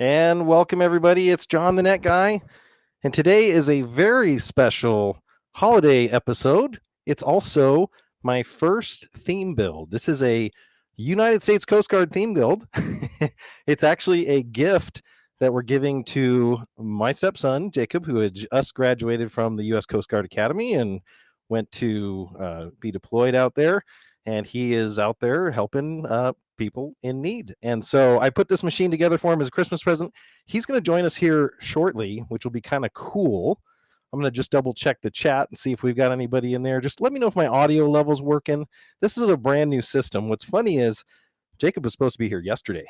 And welcome everybody. It's John the Net Guy. And today is a very special holiday episode. It's also my first theme build. This is a United States Coast Guard theme build. It's actually a gift that we're giving to my stepson, Jacob, who had just graduated from the U.S. Coast Guard Academy and went to be deployed out there. And he is out there helping people in need. And so I put this machine together for him as a Christmas present. He's going to join us here shortly, which will be kind of cool. I'm going to just double check the chat and see if we've got anybody in there. Just let me know if my audio level's working. This is a brand new system. What's funny is Jacob was supposed to be here yesterday.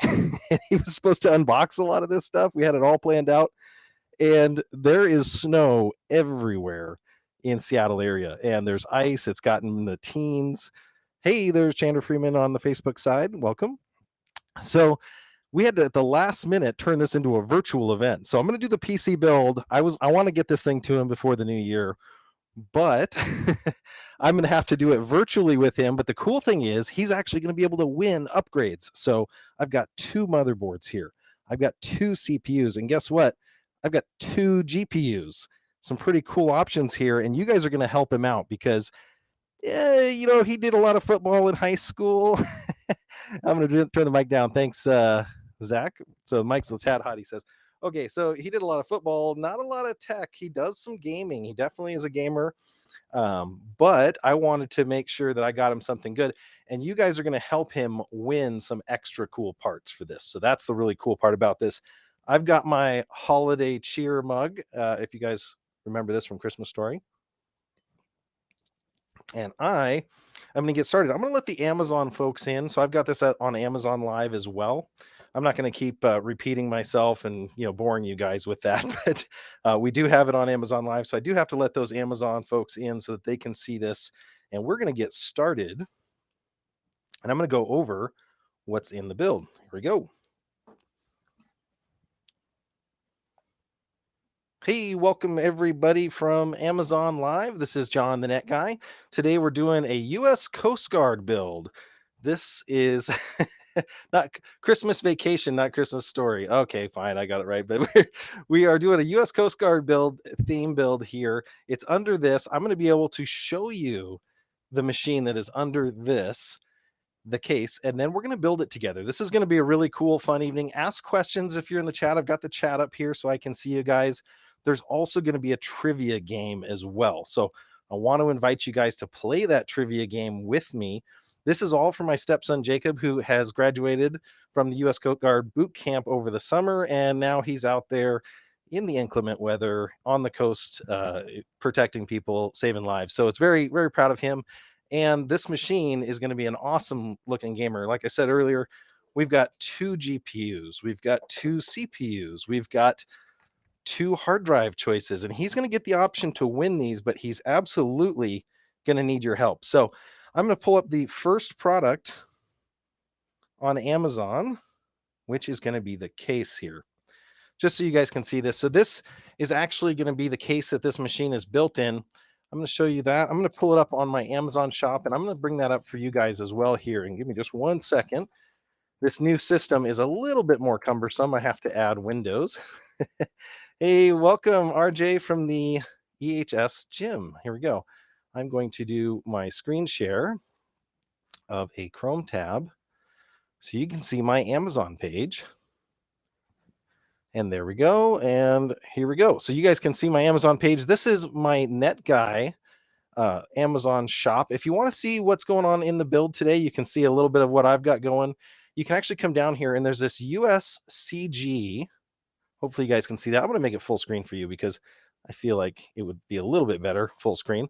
He was supposed to unbox a lot of this stuff. We had it all planned out. And there is snow everywhere in Seattle area. And there's ice. It's gotten the teens. Hey, there's Chandler Freeman on the Facebook side. Welcome. So we had to, at the last minute, turn this into a virtual event. So I'm going to do the PC build. I want to get this thing to him before the new year, but I'm going to have to do it virtually with him. But the cool thing is he's actually going to be able to win upgrades. So I've got 2 motherboards here. I've got 2 CPUs. And guess what? I've got 2 GPUs. Some pretty cool options here. And you guys are going to help him out because he did a lot of football in high school. I'm going to turn the mic down. Thanks, Zach. So Mike's the Tad Hot. He says, okay, so he did a lot of football, not a lot of tech. He does some gaming. He definitely is a gamer. But I wanted to make sure that I got him something good. And you guys are going to help him win some extra cool parts for this. So that's the really cool part about this. I've got my holiday cheer mug. If you guys remember this from Christmas Story. And I'm going to get started. I'm going to let the Amazon folks in. So I've got this on Amazon Live as well. I'm not going to keep repeating myself and boring you guys with that, but we do have it on Amazon Live. So I do have to let those Amazon folks in so that they can see this. And we're going to get started. And I'm going to go over what's in the build. Here we go. Hey, welcome everybody from Amazon Live. This is John the Net Guy. Today we're doing a U.S. Coast Guard build. This is not Christmas Vacation, not Christmas Story. Okay, fine, I got it right. But we are doing a U.S. Coast Guard theme build here. It's under this. I'm going to be able to show you the machine that is under the case, and then we're going to build it together. This is going to be a really cool, fun evening. Ask questions if you're in the chat. I've got the chat up here so I can see you guys. There's also going to be a trivia game as well. So I want to invite you guys to play that trivia game with me. This is all for my stepson, Jacob, who has graduated from the U.S. Coast Guard boot camp over the summer, and now he's out there in the inclement weather on the coast, protecting people, saving lives. So it's very, very proud of him. And this machine is going to be an awesome looking gamer. Like I said earlier, we've got 2 GPUs, we've got 2 CPUs, we've got 2 hard drive choices, and he's going to get the option to win these, but he's absolutely going to need your help. So I'm going to pull up the first product on Amazon, which is going to be the case here, just so you guys can see this. So this is actually going to be the case that this machine is built in. I'm going to show you that. I'm going to pull it up on my Amazon shop, and I'm going to bring that up for you guys as well here. And give me just 1 second. This new system is a little bit more cumbersome. I have to add windows. Hey, welcome, RJ from the EHS gym. Here we go. I'm going to do my screen share of a Chrome tab so you can see my Amazon page. And there we go. And here we go. So you guys can see my Amazon page. This is my NetGuy Amazon shop. If you want to see what's going on in the build today, you can see a little bit of what I've got going. You can actually come down here and there's this Uscg. Hopefully you guys can see that. I'm going to make it full screen for you because I feel like it would be a little bit better full screen.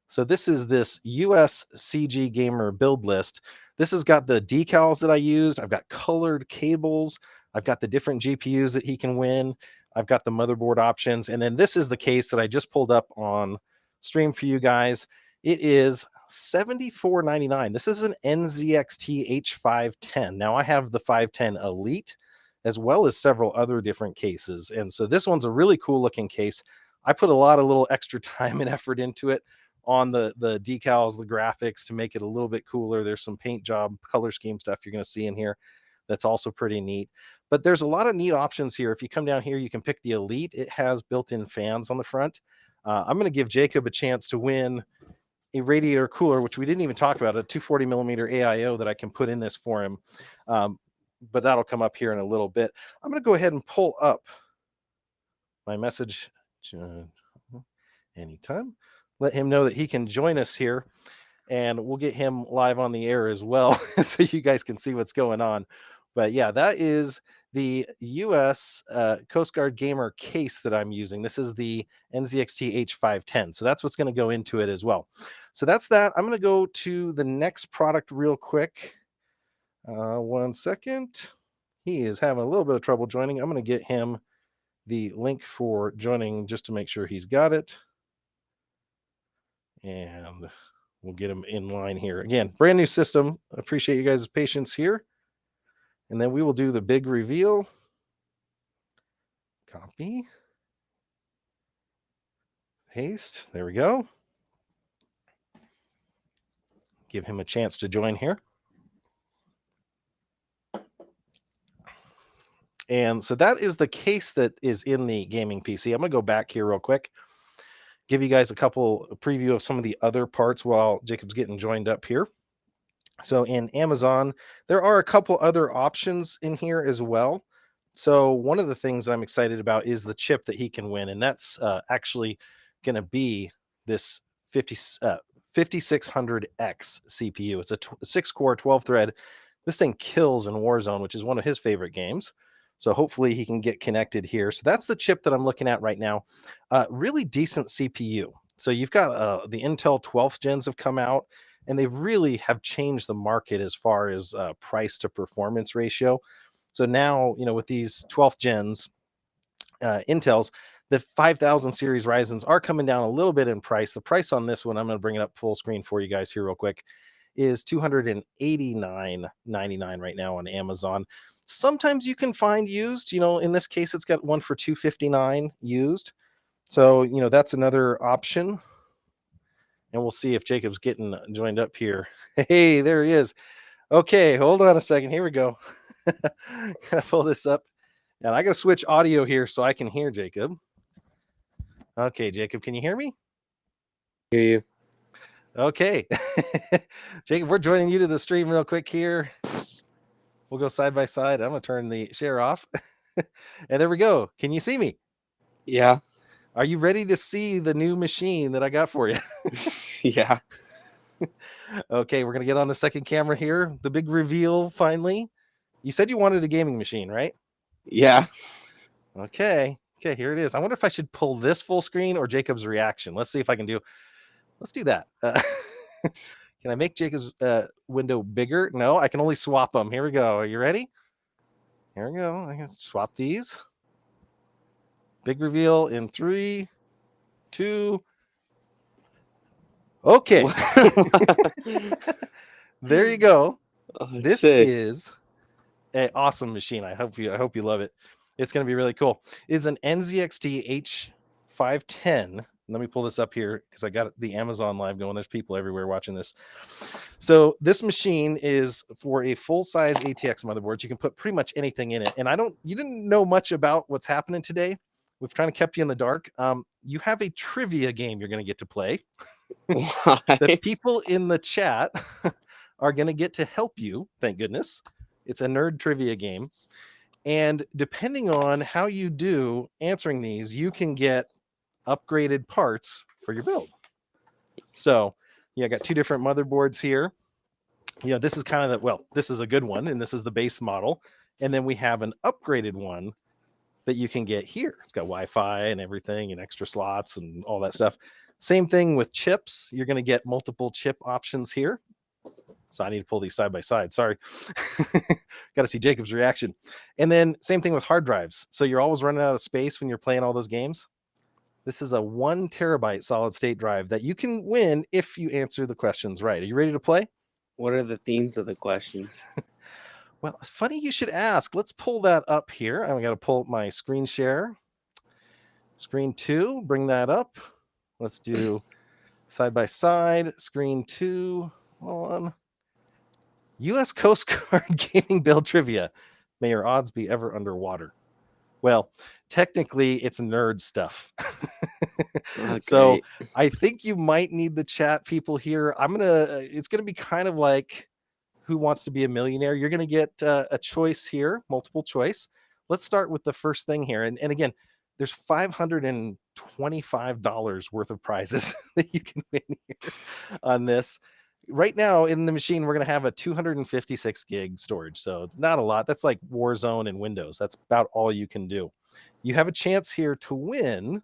So this is this Uscg gamer build list. This has got the decals that I used. I've got colored cables. I've got the different GPUs that he can win. I've got the motherboard options. And then this is the case that I just pulled up on stream for you guys. It is $74.99. This is an Nzxt H510. Now I have the 510 Elite as well as several other different cases. And so this one's a really cool looking case. I put a lot of little extra time and effort into it on the decals, the graphics to make it a little bit cooler. There's some paint job, color scheme stuff you're going to see in here. That's also pretty neat. But there's a lot of neat options here. If you come down here, you can pick the Elite. It has built-in fans on the front. I'm going to give Jacob a chance to win a radiator cooler, which we didn't even talk about, a 240 millimeter AIO that I can put in this for him. But that'll come up here in a little bit. I'm going to go ahead and pull up my message anytime. Let him know that he can join us here, and we'll get him live on the air as well so you guys can see what's going on. But yeah, that is the US Coast Guard Gamer case that I'm using. This is the Nzxt H510. So that's what's going to go into it as well. So that's that. I'm going to go to the next product real quick. 1 second. He is having a little bit of trouble joining. I'm going to get him the link for joining just to make sure he's got it. And we'll get him in line here. Again, brand new system. Appreciate you guys' patience here. And then we will do the big reveal. Copy. Paste. There we go. Give him a chance to join here. And so that is the case that is in the gaming PC. I'm going to go back here real quick. Give you guys a preview of some of the other parts while Jacob's getting joined up here. So in Amazon, there are a couple other options in here as well. So one of the things I'm excited about is the chip that he can win. And that's actually going to be this 5600X CPU. It's a 6-core, 12-thread. This thing kills in Warzone, which is one of his favorite games. So hopefully he can get connected here. So that's the chip that I'm looking at right now. Really decent CPU. So you've got the Intel 12th gens have come out, and they really have changed the market as far as price to performance ratio. So now, with these 12th gens, Intels, the 5000 series Ryzens are coming down a little bit in price. The price on this one, I'm going to bring it up full screen for you guys here real quick, is $289.99 right now on Amazon. Sometimes you can find used, in this case, it's got one for $259 used. So, that's another option. And we'll see if Jacob's getting joined up here. Hey, there he is. Okay, hold on a second. Here we go. Gotta pull this up. And I gotta switch audio here so I can hear Jacob. Okay, Jacob, can you hear me? Hear you. Okay. Jacob, we're joining you to the stream real quick here. We'll go side by side. I'm gonna turn the share off. And there we go. Can you see me? Yeah. Are you ready to see the new machine that I got for you? Yeah. Okay, we're gonna get on the second camera here. The big reveal finally. You said you wanted a gaming machine, right? Yeah. Okay, here it is. I wonder if I should pull this full screen or Jacob's reaction. Let's see if I can do. Let's do that. Can I make Jacob's window bigger? No, I can only swap them. Here we go. Are you ready? Here we go. I can swap these. Big reveal in 3, 2. Okay. There you go. Oh, This sick. is an awesome machine. I hope you love it. It's going to be really cool. It's an Nzxt H510. Let me pull this up here because I got the Amazon live going. There's people everywhere watching this. So this machine is for a full-size ATX motherboard. You can put pretty much anything in it. And you didn't know much about what's happening today. We've kind of kept you in the dark. You have a trivia game you're going to get to play. Why? The people in the chat are going to get to help you. Thank goodness. It's a nerd trivia game. And depending on how you do answering these, you can get upgraded parts for your build. So, I got 2 different motherboards here. This is kind of this is a good one, and this is the base model. And then we have an upgraded one that you can get here. It's got Wi-Fi and everything and extra slots and all that stuff. Same thing with chips. You're going to get multiple chip options here. So I need to pull these side by side. Sorry. Got to see Jacob's reaction. And then same thing with hard drives. So you're always running out of space when you're playing all those games. This is a 1 terabyte solid state drive that you can win if you answer the questions right. Are you ready to play? What are the themes of the questions? Well, it's funny you should ask. Let's pull that up here. I got to pull up my screen share. Screen 2, bring that up. Let's do side by side. Screen 2 on. U.S. Coast Guard gaming build trivia. May your odds be ever underwater. Well, technically, it's nerd stuff. So Okay. I think you might need the chat people here. It's gonna be kind of like Who Wants to Be a Millionaire. You're gonna get a choice here, multiple choice. Let's start with the first thing here. And again, there's $525 worth of prizes that you can win here on this. Right now in the machine, we're going to have a 256 gig storage. So not a lot. That's like Warzone and Windows. That's about all you can do. You have a chance here to win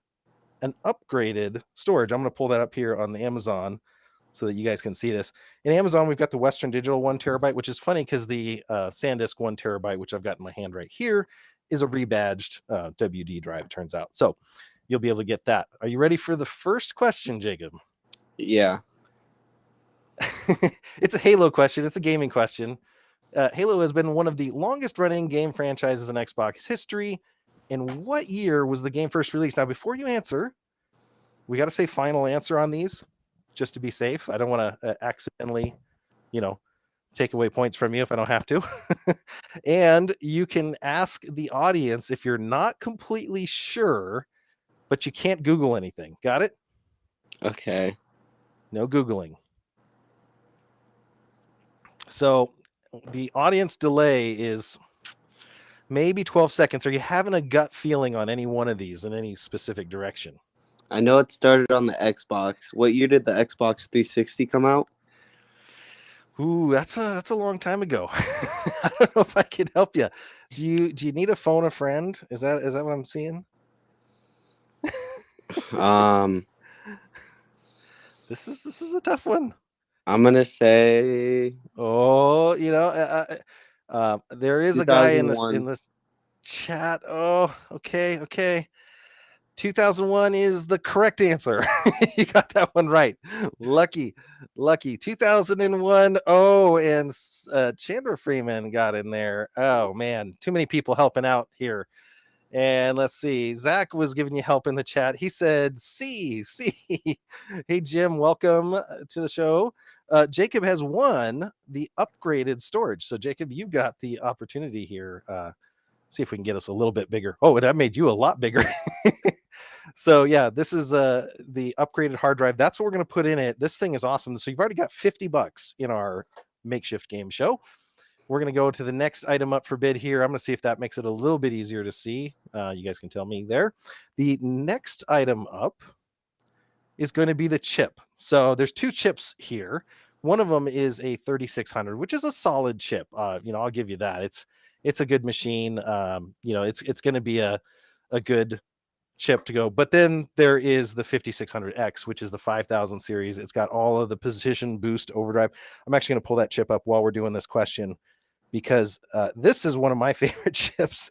an upgraded storage. I'm going to pull that up here on the Amazon so that you guys can see this. In Amazon, we've got the Western Digital 1 terabyte, which is funny because the SanDisk 1 terabyte, which I've got in my hand right here, is a rebadged WD drive, it turns out. So you'll be able to get that. Are you ready for the first question, Jacob? Yeah. It's a Halo question. It's a gaming question. Halo has been one of the longest running game franchises in Xbox history. In what year was the game first released? Now, before you answer, we got to say final answer on these just to be safe. I don't want to accidentally, take away points from you if I don't have to. And you can ask the audience if you're not completely sure, but you can't Google anything. Got it? Okay. No Googling. So the audience delay is maybe 12 seconds. Are you having a gut feeling on any one of these in any specific direction? I know it started on the Xbox. What year did the Xbox 360 come out? Ooh, that's a long time ago. I don't know if I can help you. Do you need a phone a friend? Is that what I'm seeing? This is a tough one. I'm gonna say. Oh, there is a guy in 2001. this chat. Oh, okay. 2001 is the correct answer. You got that one right. Lucky. 2001. Oh, and Chandra Freeman got in there. Oh man, too many people helping out here. And let's see. Zach was giving you help in the chat. He said C. Hey Jim, welcome to the show. Jacob has won the upgraded storage. So Jacob, you've got the opportunity here. See if we can get us a little bit bigger. Oh, and that made you a lot bigger. So yeah, this is the upgraded hard drive. That's what we're going to put in it. This thing is awesome. So you've already got $50 in our makeshift game show. We're going to go to the next item up for bid here. I'm going to see if that makes it a little bit easier to see. You guys can tell me there. The next item up is going to be the chip. So there's two chips here. One of them is a 3600, which is a solid chip. I'll give you that. It's a good machine. It's going to be a good chip to go. But then there is the 5600X, which is the 5000 series. It's got all of the position boost overdrive. I'm actually going to pull that chip up while we're doing this question because this is one of my favorite chips.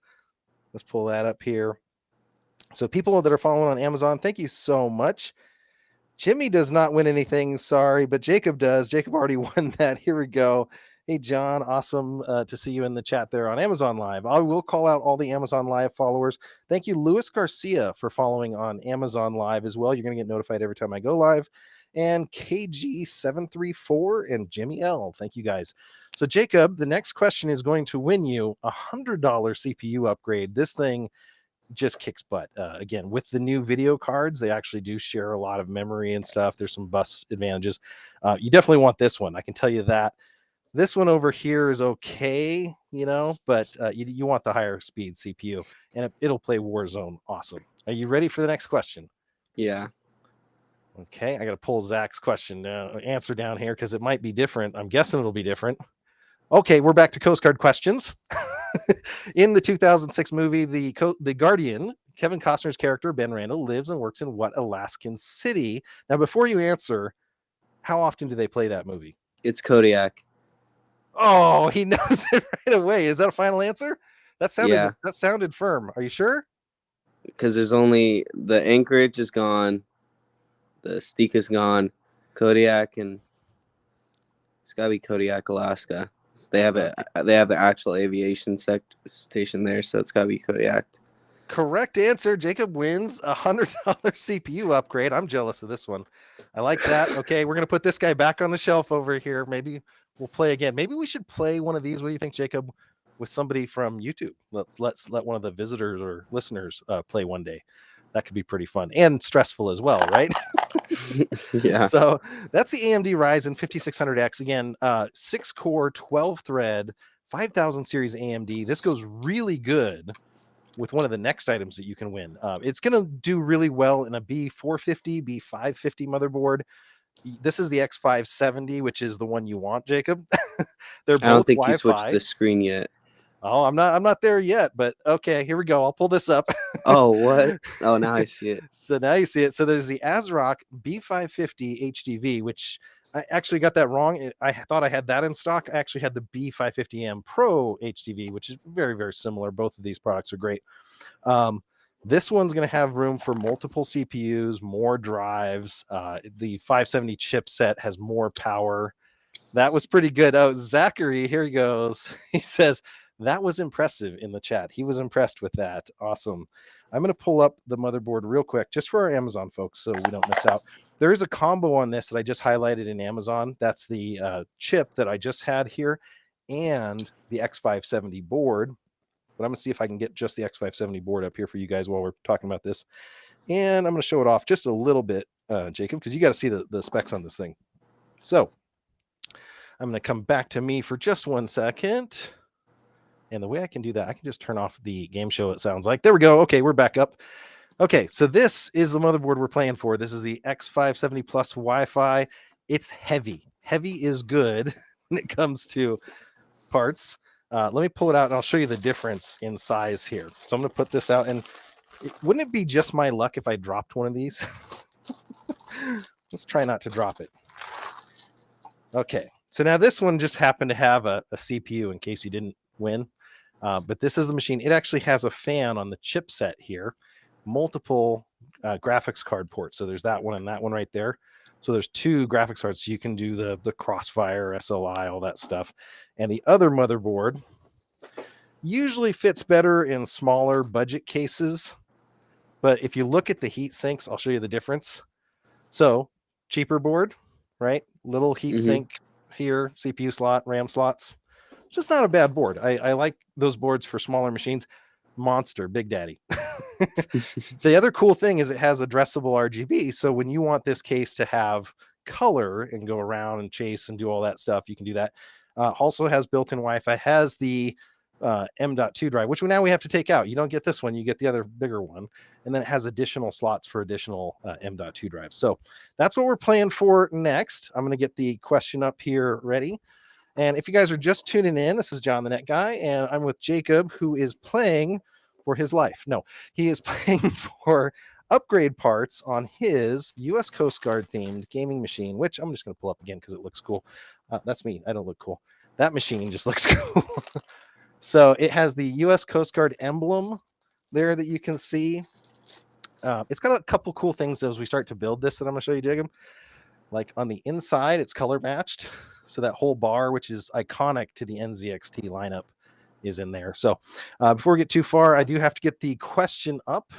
Let's pull that up here. So people that are following on Amazon, thank you so much. Jimmy does not win anything, sorry, but Jacob does. Jacob already won that. Here we go. Hey, John, awesome to see you in the chat there on Amazon Live. I will call out all the Amazon Live followers. Thank you, Luis Garcia, for following on Amazon Live as well. You're going to get notified every time I go live. And KG734 and Jimmy L. Thank you, guys. So, Jacob, the next question is going to win you a $100 CPU upgrade. This thing just kicks butt. Again, with the new video cards, they actually do share a lot of memory and stuff. There's some bus advantages. You definitely want this one. I can tell you that. This one over here is okay, but you want the higher speed CPU, and it'll play Warzone awesome. Are you ready for the next question? Yeah. Okay, I got to pull Zach's question answer down here because it might be different. I'm guessing it'll be different. Okay, we're back to Coast Guard questions. In the 2006 movie, The Guardian, Kevin Costner's character, Ben Randall, lives and works in what Alaskan city? Now, before you answer, how often do they play that movie? It's Kodiak. Oh, he knows it right away. Is that a final answer? That sounded firm. Are you sure? Because there's only the Anchorage is gone, the Steak is gone, Kodiak, and it's gotta be Kodiak, Alaska. So they have the actual aviation station there, so it's gotta be Kodiak. Correct answer. Jacob wins a $100 CPU upgrade. I'm jealous of this one. I like that. Okay, we're gonna put this guy back on the shelf over here. Maybe we'll play again. Maybe we should play one of these. What do you think, Jacob? With somebody from YouTube. Let's let one of the visitors or listeners play one day. That could be pretty fun and stressful as well, right? Yeah. So that's the AMD Ryzen 5600X. Again, 6-core, 12-thread, 5000 series AMD. This goes really good with one of the next items that you can win. It's going to do really well in a B450, B550 motherboard. This is the X570, which is the one you want, Jacob. They're I don't both think you switched Wi-Fi. the screen yet. Oh, I'm not there yet, but okay, here we go. I'll pull this up. Oh, what? Oh, now I see it. So now you see it. So there's the ASRock B550 HDV, which I actually got that wrong. I thought I had that in stock. I actually had the B550M Pro HDV, which is very, very similar. Both of these products are great. This one's going to have room for multiple CPUs, more drives. The 570 chipset has more power. That was pretty good. Oh, Zachary, here he goes. He says, that was impressive in the chat. He was impressed with that. Awesome. I'm going to pull up the motherboard real quick just for our Amazon folks so we don't miss out. There is a combo on this that I just highlighted in Amazon. That's the chip that I just had here and the X570 board. But I'm going to see if I can get just the X570 board up here for you guys while we're talking about this. And I'm going to show it off just a little bit, Jacob, because you got to see the specs on this thing. So I'm going to come back to me for just 1 second. And the way I can do that, I can just turn off the game show, it sounds like. There we go. Okay, we're back up. Okay, so this is the motherboard we're playing for. This is the X570 Plus Wi-Fi. It's heavy. Heavy is good when it comes to parts. Let me pull it out and I'll show you the difference in size here. So I'm going to put this out. And wouldn't it be just my luck if I dropped one of these? Let's try not to drop it. Okay, so now this one just happened to have a CPU in case you didn't win. But this is the machine. It actually has a fan on the chipset here, multiple graphics card ports. So there's that one and that one right there. So there's 2 graphics cards. So you can do the Crossfire, SLI, all that stuff. And the other motherboard usually fits better in smaller budget cases. But if you look at the heat sinks, I'll show you the difference. So cheaper board, right? Little heat sink here, CPU slot, RAM slots. Just not a bad board. I like those boards for smaller machines. Monster, Big Daddy. The other cool thing is it has addressable RGB. So when you want this case to have color and go around and chase and do all that stuff, you can do that. Also has built-in Wi-Fi, has the M.2 drive, which now we have to take out. You don't get this one, you get the other bigger one. And then it has additional slots for additional M.2 drives. So that's what we're playing for next. I'm going to get the question up here ready. And if you guys are just tuning in, this is John the Net Guy, and I'm with Jacob, who is playing for his life. No, he is playing for upgrade parts on his U.S. Coast Guard themed gaming machine, which I'm just going to pull up again because it looks cool. That's me. I don't look cool. That machine just looks cool. So it has the U.S. Coast Guard emblem there that you can see. It's got a couple cool things as we start to build this that I'm going to show you, Jacob. Like on the inside, it's color matched. So that whole bar, which is iconic to the Nzxt lineup, is in there. So before we get too far, I do have to get the question up.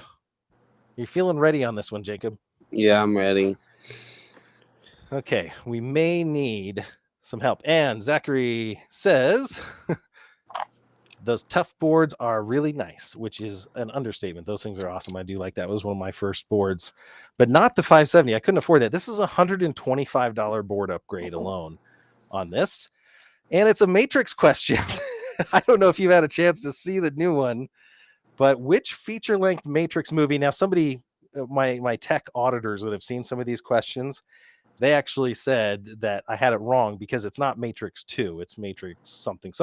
You're feeling ready on this one, Jacob? Yeah, I'm ready. Okay, we may need some help. And Zachary says, those tough boards are really nice, which is an understatement. Those things are awesome. I do like that. It was one of my first boards, but not the 570. I couldn't afford that. This is a $125 board upgrade alone on this. And it's a Matrix question. I don't know if you've had a chance to see the new one, but which feature-length Matrix movie? Now, somebody, my tech auditors that have seen some of these questions, they actually said that I had it wrong because it's not Matrix 2. It's Matrix something,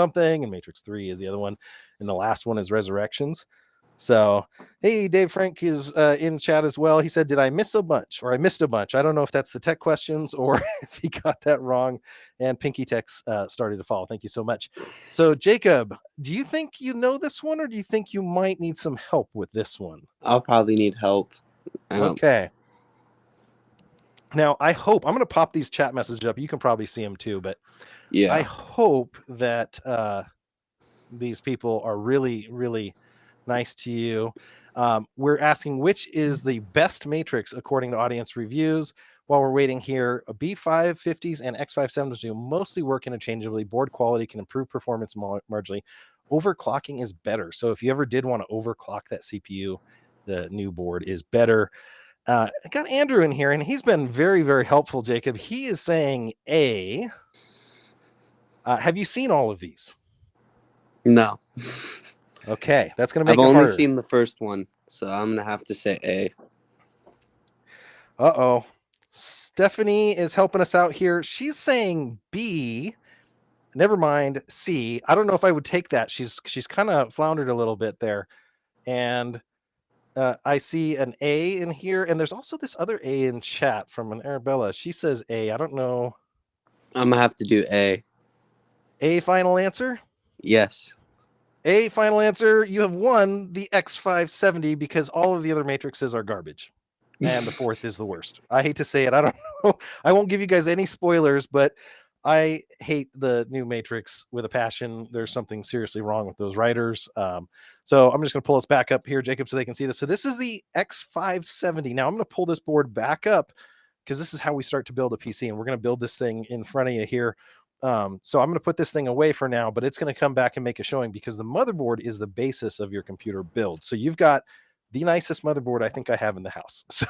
and Matrix 3 is the other one. And the last one is Resurrections. So, hey, Dave Frank is in chat as well. He said, did I miss a bunch? Or I missed a bunch. I don't know if that's the tech questions or if he got that wrong. And Pinky Tech's started to follow. Thank you so much. So, Jacob, do you think you know this one or do you think you might need some help with this one? I'll probably need help. Okay. Now, I hope I'm going to pop these chat messages up. You can probably see them too, but Yeah. I hope that these people are really, really nice to you. We're asking which is the best matrix according to audience reviews. While we're waiting here, B550s and X570s do mostly work interchangeably. Board quality can improve performance marginally. Overclocking is better. So if you ever did want to overclock that CPU, the new board is better. I got Andrew in here, and he's been very, very helpful, Jacob. He is saying A. Have you seen all of these? No. Okay, that's going to make I've it only harder. seen the first one, so I'm going to have to say A. Uh-oh. Stephanie is helping us out here. She's saying B. Never mind, C. I don't know if I would take that. She's kind of floundered a little bit there. And I see an A in here, and there's also this other A in chat from an Arabella. She says A. I don't know. I'm going to have to do A. A final answer? Yes. A final answer. You have won the X570 because all of the other matrices are garbage. And the fourth is the worst. I hate to say it. I don't know. I won't give you guys any spoilers, but I hate the new Matrix with a passion. There's something seriously wrong with those writers. So I'm just going to pull us back up here, Jacob, so they can see this. So this is the X570. Now I'm going to pull this board back up because this is how we start to build a PC, and we're going to build this thing in front of you here. So I'm going to put this thing away for now, but it's going to come back and make a showing because the motherboard is the basis of your computer build. So you've got the nicest motherboard I think I have in the house. So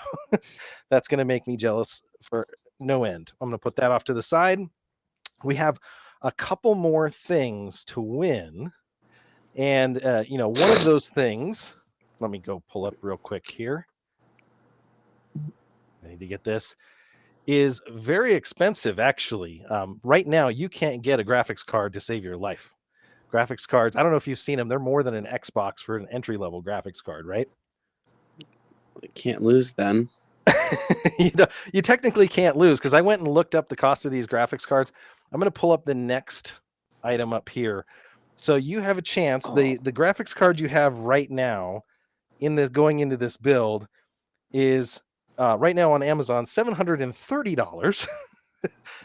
that's going to make me jealous for no end. I'm going to put that off to the side. We have a couple more things to win. And, one of those things, let me go pull up real quick here. I need to get this, is very expensive, actually. Right now, you can't get a graphics card to save your life. Graphics cards, I don't know if you've seen them. They're more than an Xbox for an entry-level graphics card, right? I can't lose then. You technically can't lose because I went and looked up the cost of these graphics cards. I'm going to pull up the next item up here. So you have a chance. The graphics card you have right now going into this build is right now on Amazon $730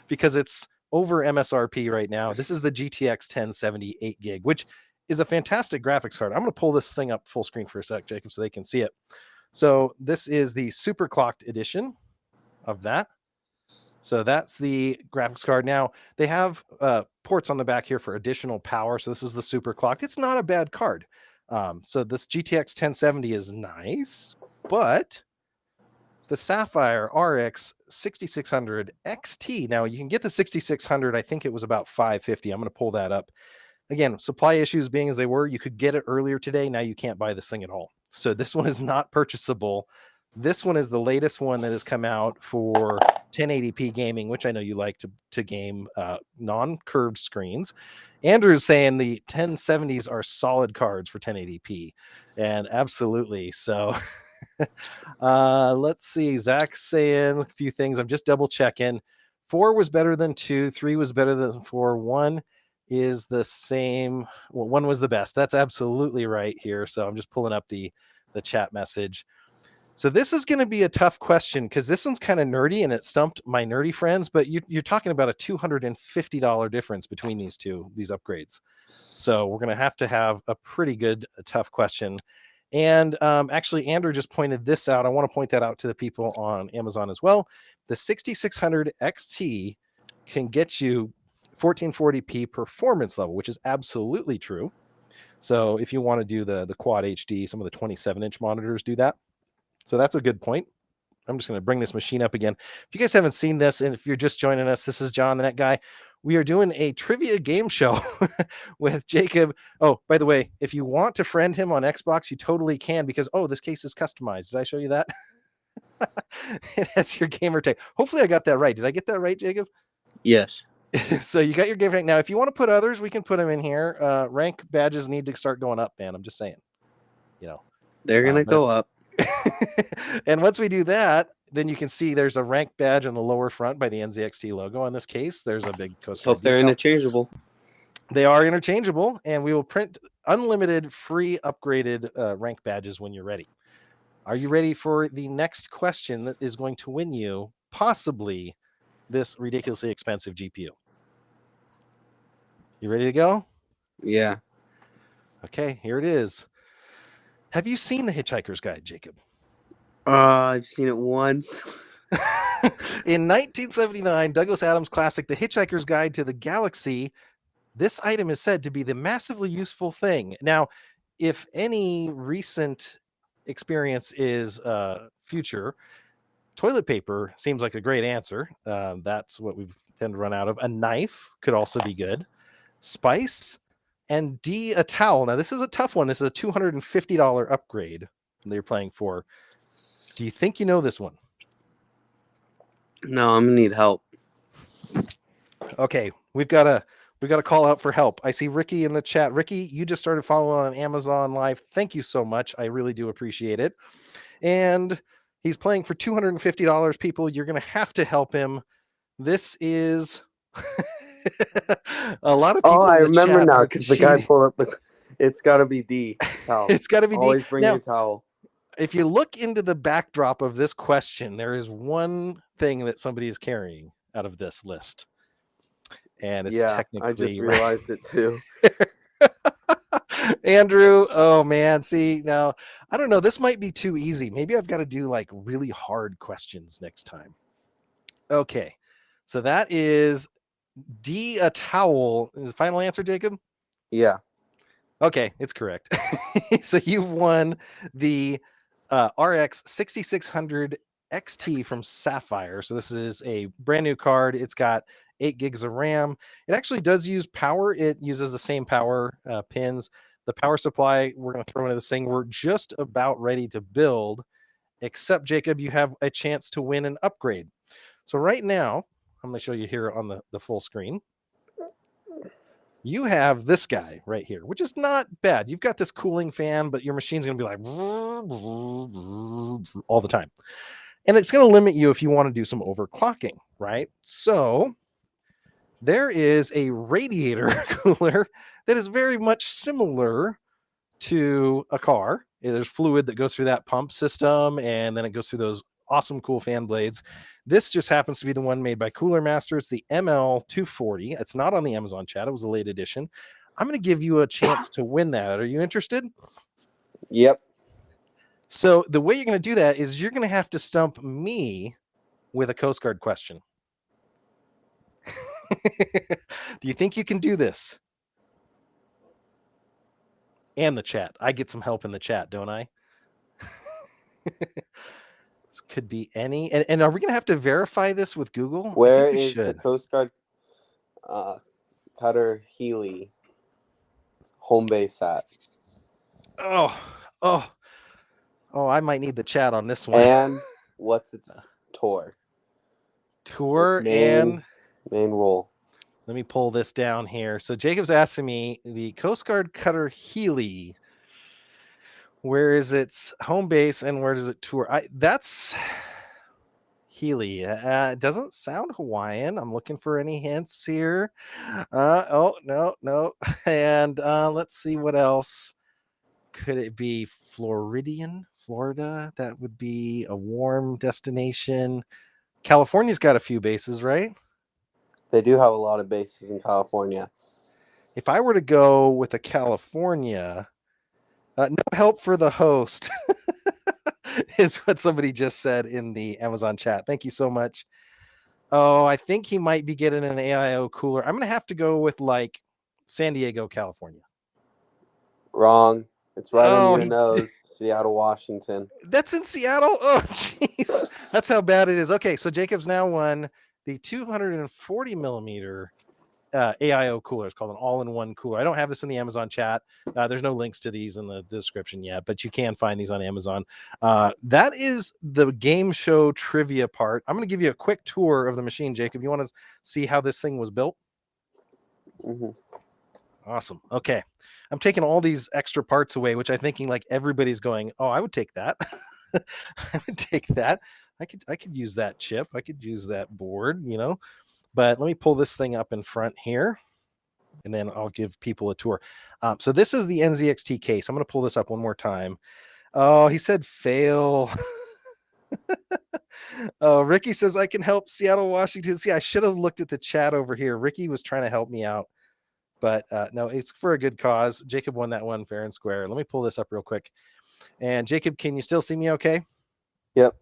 because it's over MSRP right now. This is the GTX 1070 8 gig, which is a fantastic graphics card. I'm going to pull this thing up full screen for a sec, Jacob, so they can see it. So this is the super clocked edition of that. So that's the graphics card. Now they have ports on the back here for additional power. So this is the super clocked. It's not a bad card. So this GTX 1070 is nice, but the Sapphire RX 6600 XT. Now you can get the 6600. I think it was about $550. I'm going to pull that up. Again, supply issues being as they were, you could get it earlier today. Now you can't buy this thing at all. So this one is not purchasable. This one is the latest one that has come out for 1080p gaming, which I know you like to game non-curved screens. Andrew's saying the 1070s are solid cards for 1080p, and absolutely. So let's see. Zach's saying a few things. I'm just double checking. 4 was better than 2. 3 was better than 4. 1 is the same. Well, 1 was the best. That's absolutely right here. So I'm just pulling up the chat message. So this is going to be a tough question because this one's kind of nerdy and it stumped my nerdy friends, but you're talking about a $250 difference between these upgrades. So we're going to have a pretty good, tough question. And actually, Andrew just pointed this out. I want to point that out to the people on Amazon as well. The 6600 XT can get you 1440p performance level, which is absolutely true. So if you want to do the quad HD, some of the 27-inch monitors do that. So that's a good point. I'm just going to bring this machine up again. If you guys haven't seen this, and if you're just joining us, this is John, the Net Guy. We are doing a trivia game show with Jacob. Oh, by the way, if you want to friend him on Xbox, you totally can because, this case is customized. Did I show you that? It has your gamer tag. Hopefully I got that right. Did I get that right, Jacob? Yes. So you got your gamer tag. Now, if you want to put others, we can put them in here. Rank badges need to start going up, man. I'm just saying. They're going to go up. And once we do that, then you can see there's a rank badge on the lower front by the Nzxt logo. In this case, there's a big Let's hope they're interchangeable. They are interchangeable, and we will print unlimited free upgraded rank badges when you're ready. Are you ready for the next question that is going to win you possibly this ridiculously expensive GPU? You ready to go? Yeah. Okay, here it is. Have you seen The Hitchhiker's Guide, Jacob? I've seen it once. In 1979, Douglas Adams' classic The Hitchhiker's Guide to the Galaxy, this item is said to be the massively useful thing. Now, if any recent experience is future, toilet paper seems like a great answer. That's what we tend to run out of. A knife could also be good. Spice, and D, a towel. Now, this is a tough one. This is a $250 upgrade they're playing for. Do you think you know this one? No, I'm gonna need help. Okay, we've got to call out for help. I see Ricky in the chat. Ricky, you just started following on Amazon Live. Thank you so much. I really do appreciate it. And he's playing for $250. People, you're going to have to help him. This is a lot of people. Oh, I in the remember chat now are because the guy cheating. pulled up the. It's got to be D. Towel. It's got to be D. Always bring Now, your towel. if you look into the backdrop of this question, there is one thing that somebody is carrying out of this list. And it's technically. I just realized it too. Andrew, oh man, see, now, I don't know, this might be too easy. Maybe I've got to do like really hard questions next time. Okay, so that is D, a towel. Is the final answer, Jacob? Yeah. Okay, it's correct. So you've won the RX 6600 XT from Sapphire. So this is a brand new card. It's got 8 gigs of RAM. It actually does use power. It uses the same power pins. The power supply we're going to throw into this thing. We're just about ready to build, except, Jacob, you have a chance to win an upgrade. So right now, I'm going to show you here on the full screen. You have this guy right here, which is not bad. You've got this cooling fan, but your machine's going to be like all the time. And it's going to limit you if you want to do some overclocking, right? So there is a radiator cooler that is very much similar to a car. There's fluid that goes through that pump system, and then it goes through those awesome cool fan blades. This just happens to be the one made by Cooler Master. It's the ML240. It's not on the Amazon chat. It was a late edition. I'm going to give you a chance to win that. Are you interested? Yep. So the way you're going to do that is you're going to have to stump me with a Coast Guard question. Do you think you can do this? And the chat. I get some help in the chat, don't I? This could be any. And are we going to have to verify this with Google? Where is the Coast Guard Cutter Healy home base at? Oh, I might need the chat on this one. And what's its tour? Tour its and main role. Let me pull this down here. So Jacob's asking me the Coast Guard Cutter Healy. Where is its home base and where does it tour? That's Healy. It doesn't sound Hawaiian. I'm looking for any hints here. Oh, no. And let's see what else. Could it be Floridian, Florida? That would be a warm destination. California's got a few bases, right? They do have a lot of bases in California. If I were to go with a California, no help for the host is what somebody just said in the Amazon chat. Thank you so much. Oh, I think he might be getting an AIO cooler. I'm going to have to go with like San Diego, California. Wrong. It's right on your nose. Seattle, Washington. That's in Seattle? Oh, jeez. That's how bad it is. Okay, so Jacob's now won the 240 millimeter AIO cooler. It's called an all-in-one cooler. I don't have this in the Amazon chat. There's no links to these in the description yet, but you can find these on Amazon. That is the game show trivia part. I'm going to give you a quick tour of the machine, Jacob. You want to see how this thing was built? Mm-hmm. Awesome. Okay. I'm taking all these extra parts away, which I'm thinking like everybody's going, oh, I would take that. I would take that. I could use that chip. I could use that board, but let me pull this thing up in front here and then I'll give people a tour. So this is the Nzxt case. I'm going to pull this up one more time. Oh, he said fail. Oh, Ricky says I can help Seattle, Washington. See, I should have looked at the chat over here. Ricky was trying to help me out. But no, it's for a good cause. Jacob won that one fair and square. Let me pull this up real quick. And Jacob, can you still see me okay? Yep.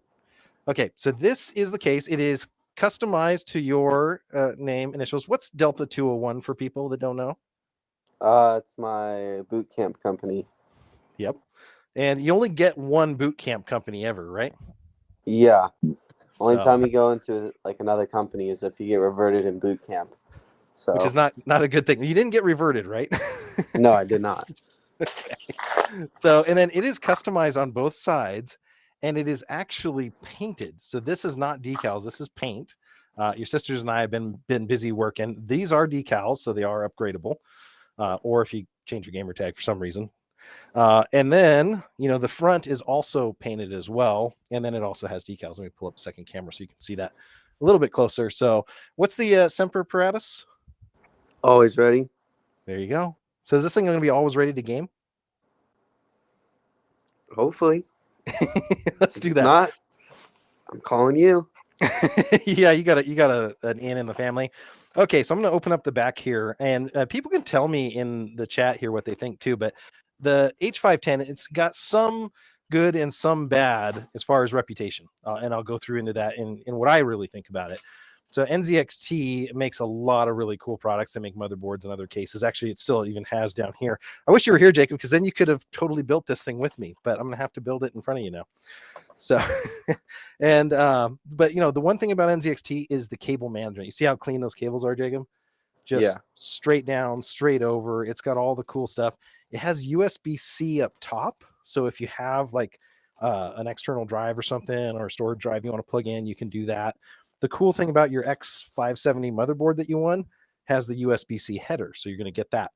Okay, so this is the case. It is customized to your name initials. What's Delta 201 for people that don't know? It's my boot camp company. Yep. And you only get one boot camp company ever, right? Yeah. Only So, time you go into like another company is if you get reverted in boot camp. So, which is not a good thing. You didn't get reverted, right? no, I did not. Okay. So, and then it is customized on both sides, and it is actually painted. So this is not decals. This is paint. Your sisters and I have been busy working. These are decals, so they are upgradable. Or if you change your gamer tag for some reason. And then, the front is also painted as well. And then it also has decals. Let me pull up a second camera so you can see that a little bit closer. So what's the Semper Paratus? Always ready. There you go. So is this thing going to be always ready to game? Hopefully. Let's If do it's that. not, I'm calling you. Yeah, you got an in the family. Okay, so I'm going to open up the back here, and people can tell me in the chat here what they think too. But the H510, it's got some good and some bad as far as reputation, and I'll go through into that in what I really think about it. So Nzxt makes a lot of really cool products. They make motherboards in other cases. Actually, it still even has down here. I wish you were here, Jacob, because then you could have totally built this thing with me. But I'm going to have to build it in front of you now. So, and but the one thing about Nzxt is the cable management. You see how clean those cables are, Jacob? Just straight down, straight over. It's got all the cool stuff. It has USB-C up top, so if you have like an external drive or something, or a storage drive you want to plug in, you can do that. The cool thing about your X570 motherboard that you won has the USB-C header, so you're going to get that.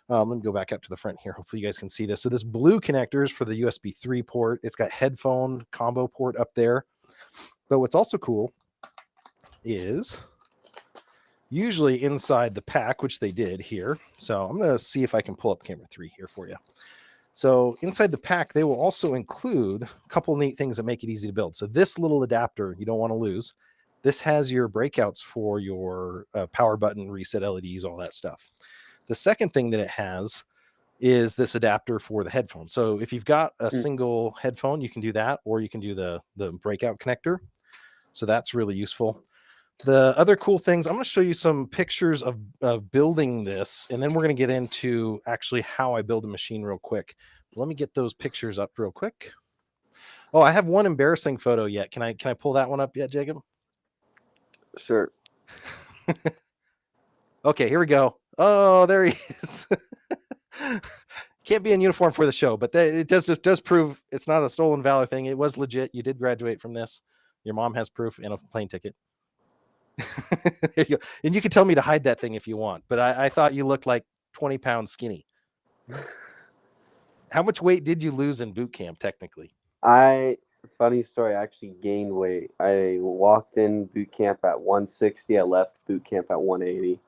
Let me go back up to the front here. Hopefully you guys can see this. So this blue connector is for the USB 3 port. It's got headphone combo port up there. But what's also cool is usually inside the pack, which they did here. So I'm going to see if I can pull up camera 3 here for you. So inside the pack, they will also include a couple neat things that make it easy to build. So this little adapter, you don't want to lose. This has your breakouts for your power button, reset LEDs, all that stuff. The second thing that it has is this adapter for the headphone. So if you've got a single headphone, you can do that, or you can do the breakout connector. So that's really useful. The other cool things, I'm going to show you some pictures of building this, and then we're going to get into actually how I build a machine real quick. Let me get those pictures up real quick. Oh, I have one embarrassing photo yet. Can I pull that one up yet, Jacob? Sure. Okay, here we go. Oh, there he is. Can't be in uniform for the show, but it does prove it's not a stolen valor thing. It was legit. You did graduate from this. Your mom has proof and a plane ticket. There you go. And you can tell me to hide that thing if you want, but I thought you looked like 20 pounds skinny. How much weight did you lose in boot camp, technically? Funny story, I actually gained weight. I walked in boot camp at 160. I left boot camp at 180.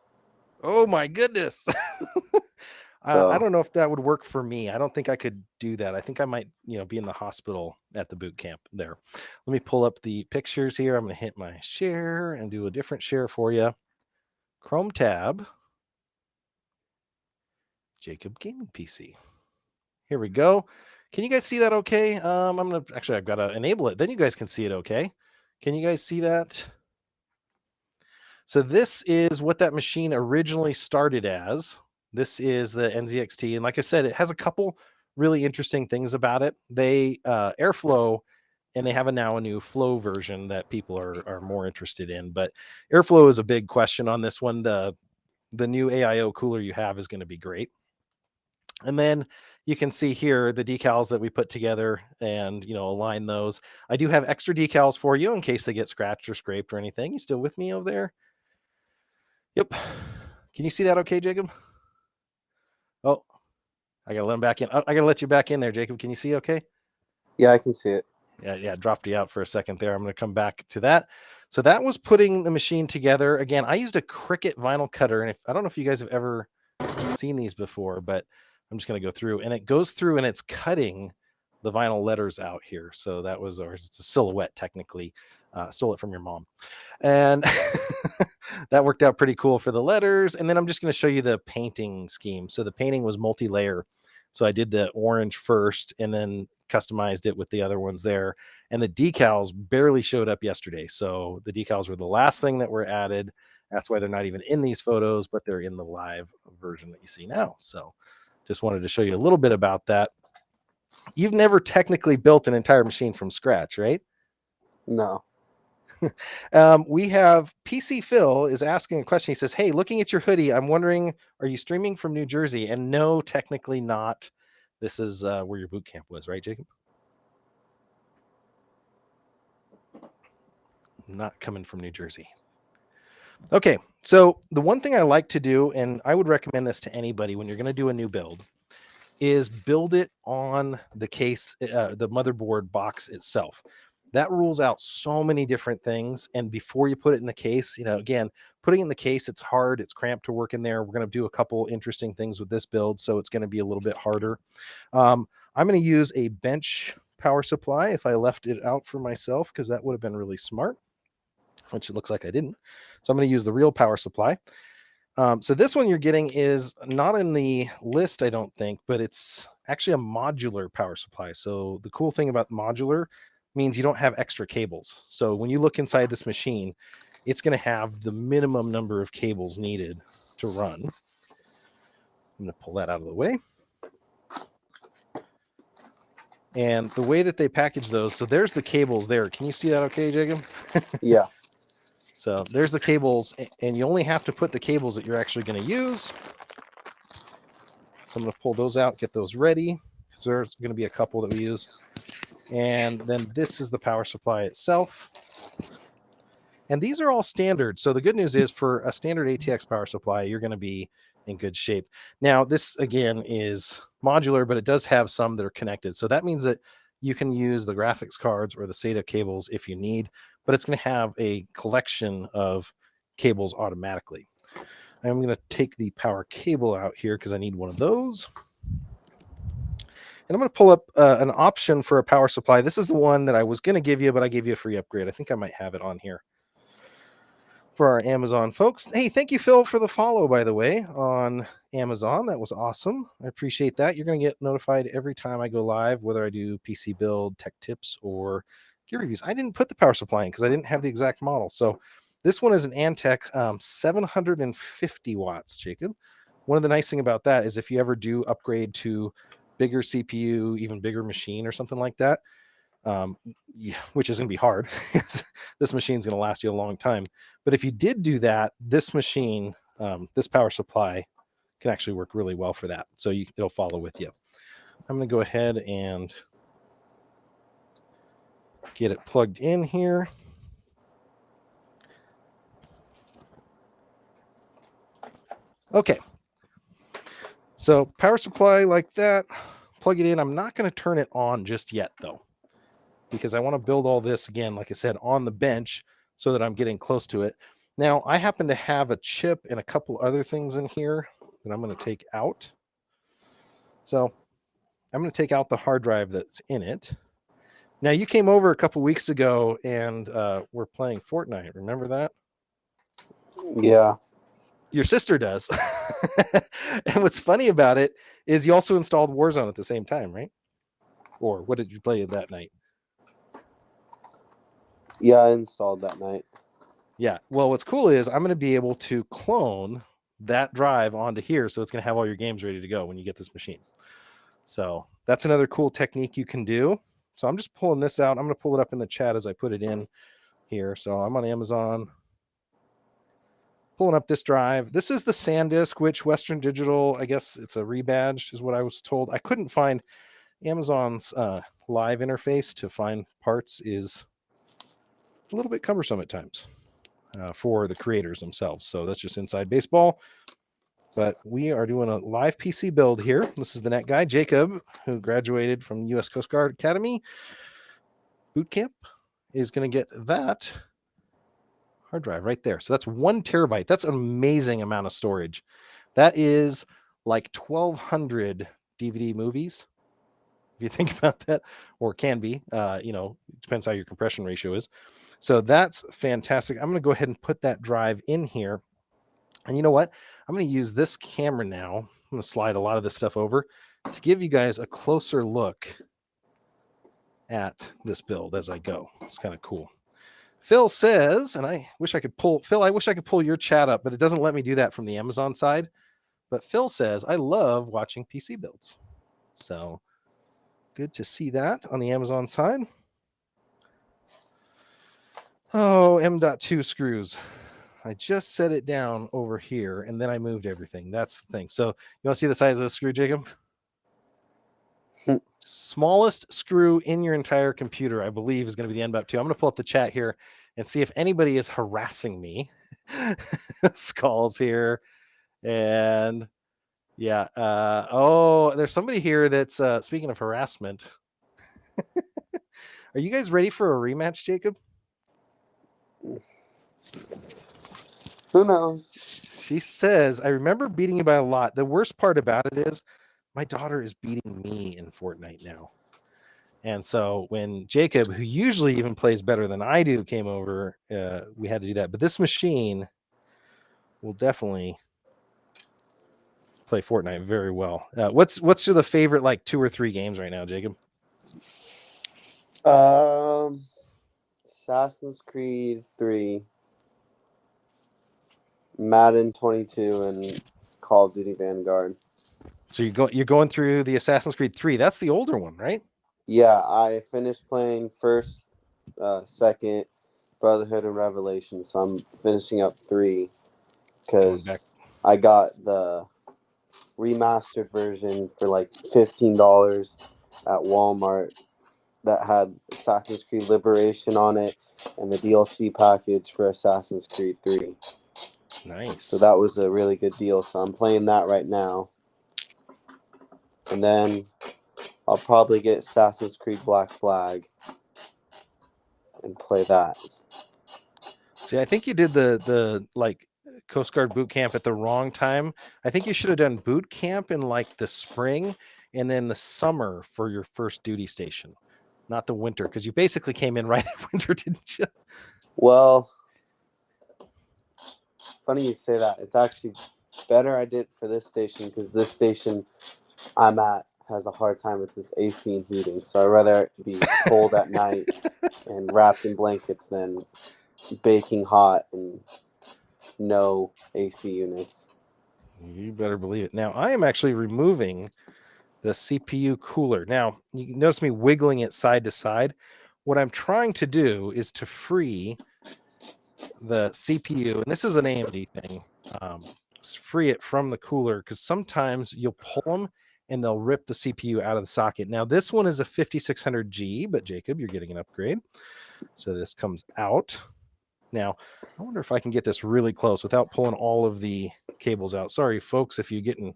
Oh my goodness. So I don't know if that would work for me. I don't think I could do that. I think I might, be in the hospital at the boot camp there. Let me pull up the pictures here. I'm going to hit my share and do a different share for you. Chrome tab. Jacob Gaming PC. Here we go. Can you guys see that okay? I've got to enable it. Then you guys can see it okay. Can you guys see that? So this is what that machine originally started as. This is the Nzxt. And like I said, it has a couple really interesting things about it. They airflow, and they have now a new flow version that people are more interested in. But airflow is a big question on this one. The new AIO cooler you have is going to be great. And then you can see here the decals that we put together and, align those. I do have extra decals for you in case they get scratched or scraped or anything. You still with me over there? Yep. Can you see that okay, Jacob? Oh, I got to let him back in. I got to let you back in there, Jacob. Can you see okay? yeah, I can see it. Yeah, dropped you out for a second there. I'm going to come back to that. So that was putting the machine together. Again, I used a Cricut vinyl cutter, and I don't know if you guys have ever seen these before, but I'm just going to go through, and it goes through and it's cutting the vinyl letters out here. So that was ours. It's a silhouette, technically. Stole it from your mom. And that worked out pretty cool for the letters. And then I'm just going to show you the painting scheme. So the painting was multi-layer. So I did the orange first and then customized it with the other ones there. And the decals barely showed up yesterday. So the decals were the last thing that were added. That's why they're not even in these photos, but they're in the live version that you see now. So just wanted to show you a little bit about that. You've never technically built an entire machine from scratch, right? No. We have PC Phil is asking a question. He says, "Hey, looking at your hoodie, I'm wondering, are you streaming from New Jersey?" And no, technically not. This is where your boot camp was, right, Jacob? Not coming from New Jersey. Okay, so the one thing I like to do, and I would recommend this to anybody when you're going to do a new build, is build it on the case, the motherboard box itself. That rules out so many different things. And before you put it in the case, again, putting it in the case, it's hard, it's cramped to work in there. We're going to do a couple interesting things with this build, so it's going to be a little bit harder. I'm going to use a bench power supply if I left it out for myself, because that would have been really smart, which it looks like I didn't. So I'm going to use the real power supply. So this one you're getting is not in the list, I don't think, but it's actually a modular power supply. So the cool thing about modular means you don't have extra cables. So when you look inside this machine, it's going to have the minimum number of cables needed to run. I'm going to pull that out of the way. And the way that they package those, so there's the cables there. Can you see that okay, Jacob? Yeah. So there's the cables, and you only have to put the cables that you're actually going to use. So I'm going to pull those out, get those ready, because there's going to be a couple that we use. And then this is the power supply itself. And these are all standard. So the good news is for a standard ATX power supply, you're going to be in good shape. Now, this, again, is modular, but it does have some that are connected. So that means that you can use the graphics cards or the SATA cables if you need, but it's going to have a collection of cables automatically. I'm going to take the power cable out here because I need one of those. And I'm going to pull up an option for a power supply. This is the one that I was going to give you, but I gave you a free upgrade. I think I might have it on here for our Amazon folks. Hey, thank you, Phil, for the follow, by the way, on Amazon. That was awesome. I appreciate that. You're going to get notified every time I go live, whether I do PC build, tech tips, or gear reviews. I didn't put the power supply in because I didn't have the exact model. So this one is an Antec 750 watts, Jacob. One of the nice thing about that is if you ever do upgrade to bigger CPU, even bigger machine or something like that, which is going to be hard. This machine is going to last you a long time. But if you did do that, this machine, this power supply can actually work really well for that. So it'll follow with you. I'm going to go ahead and get it plugged in here. Okay. So power supply like that, plug it in. I'm not going to turn it on just yet, though, because I want to build all this, again, like I said, on the bench so that I'm getting close to it. Now, I happen to have a chip and a couple other things in here that I'm going to take out. So I'm going to take out the hard drive that's in it. Now, you came over a couple weeks ago and we're playing Fortnite. Remember that? Yeah. Your sister does. And what's funny about it is you also installed Warzone at the same time, right? Or what did you play that night? Yeah, I installed that night. Yeah. Well, what's cool is I'm going to be able to clone that drive onto here. So it's going to have all your games ready to go when you get this machine. So that's another cool technique you can do. So I'm just pulling this out. I'm going to pull it up in the chat as I put it in here. So I'm on Amazon, pulling up this drive. This is the SanDisk, which Western Digital, I guess it's a rebadged is what I was told. I couldn't find Amazon's live interface to find parts is a little bit cumbersome at times for the creators themselves. So that's just inside baseball. But we are doing a live PC build here. This is the net guy, Jacob, who graduated from U.S. Coast Guard Academy boot camp, is going to get that hard drive right there. So that's 1 terabyte. That's an amazing amount of storage. That is like 1,200 DVD movies, if you think about that, or can be. It depends how your compression ratio is. So that's fantastic. I'm going to go ahead and put that drive in here. And you know what? I'm going to use this camera now. I'm going to slide a lot of this stuff over to give you guys a closer look at this build as I go. It's kind of cool. Phil says, and I wish I could pull your chat up, but it doesn't let me do that from the Amazon side. But Phil says, I love watching PC builds. So good to see that on the Amazon side. Oh, M.2 screws. I just set it down over here and then I moved everything. That's the thing. So you want to see the size of the screw, Jacob? Smallest screw in your entire computer, I believe, is going to be the M.2. I'm going to pull up the chat here and see if anybody is harassing me. Skulls here. And yeah. There's somebody here that's speaking of harassment. Are you guys ready for a rematch, Jacob? Who knows? She says, I remember beating you by a lot. The worst part about it is my daughter is beating me in Fortnite now. And so when Jacob, who usually even plays better than I do, came over, we had to do that. But this machine will definitely play Fortnite very well. What's the favorite like 2 or 3 games right now, Jacob? Assassin's Creed 3, Madden 22, and Call of Duty Vanguard. So you're going through the Assassin's Creed 3. That's the older one, right? Yeah, I finished playing first, second, Brotherhood and Revelation, so I'm finishing up 3 because I got the remastered version for like $15 at Walmart that had Assassin's Creed Liberation on it and the DLC package for Assassin's Creed 3. Nice. So that was a really good deal. So I'm playing that right now. And then I'll probably get Assassin's Creed Black Flag and play that. See, I think you did the like Coast Guard boot camp at the wrong time. I think you should have done boot camp in like the spring and then the summer for your first duty station, not the winter, because you basically came in right at winter, didn't you? Well, funny you say that. It's actually better I did for this station because this station I'm at has a hard time with this AC and heating. So I'd rather be cold at night and wrapped in blankets than baking hot and no AC units. You better believe it. Now, I am actually removing the CPU cooler. Now, you can notice me wiggling it side to side. What I'm trying to do is to free the CPU, and this is an AMD thing, free it from the cooler, because sometimes you'll pull them and they'll rip the CPU out of the socket. Now, this one is a 5600G, but Jacob, you're getting an upgrade. So this comes out. Now, I wonder if I can get this really close without pulling all of the cables out. Sorry, folks, if you're getting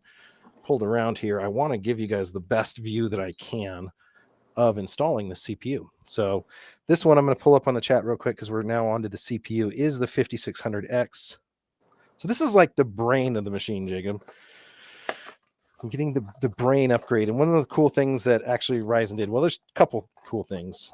pulled around here. I want to give you guys the best view that I can of installing the CPU. So this one I'm going to pull up on the chat real quick because we're now onto the CPU, is the 5600X. So this is like the brain of the machine, Jacob. I'm getting the brain upgrade. And one of the cool things that actually Ryzen did, well, there's a couple cool things.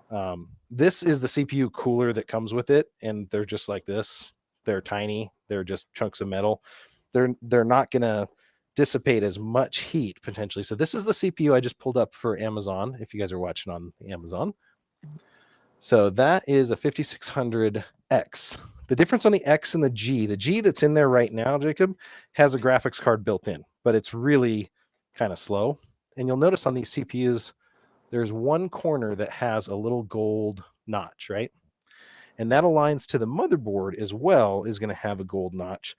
This is the CPU cooler that comes with it, and they're just like this. They're tiny. They're just chunks of metal. They're not going to dissipate as much heat potentially. So this is the CPU I just pulled up for Amazon, if you guys are watching on Amazon. So that is a 5600X. The difference on the X and the G that's in there right now, Jacob, has a graphics card built in, but it's really kind of slow. And you'll notice on these CPUs, there's one corner that has a little gold notch, right? And that aligns to the motherboard as well, is going to have a gold notch.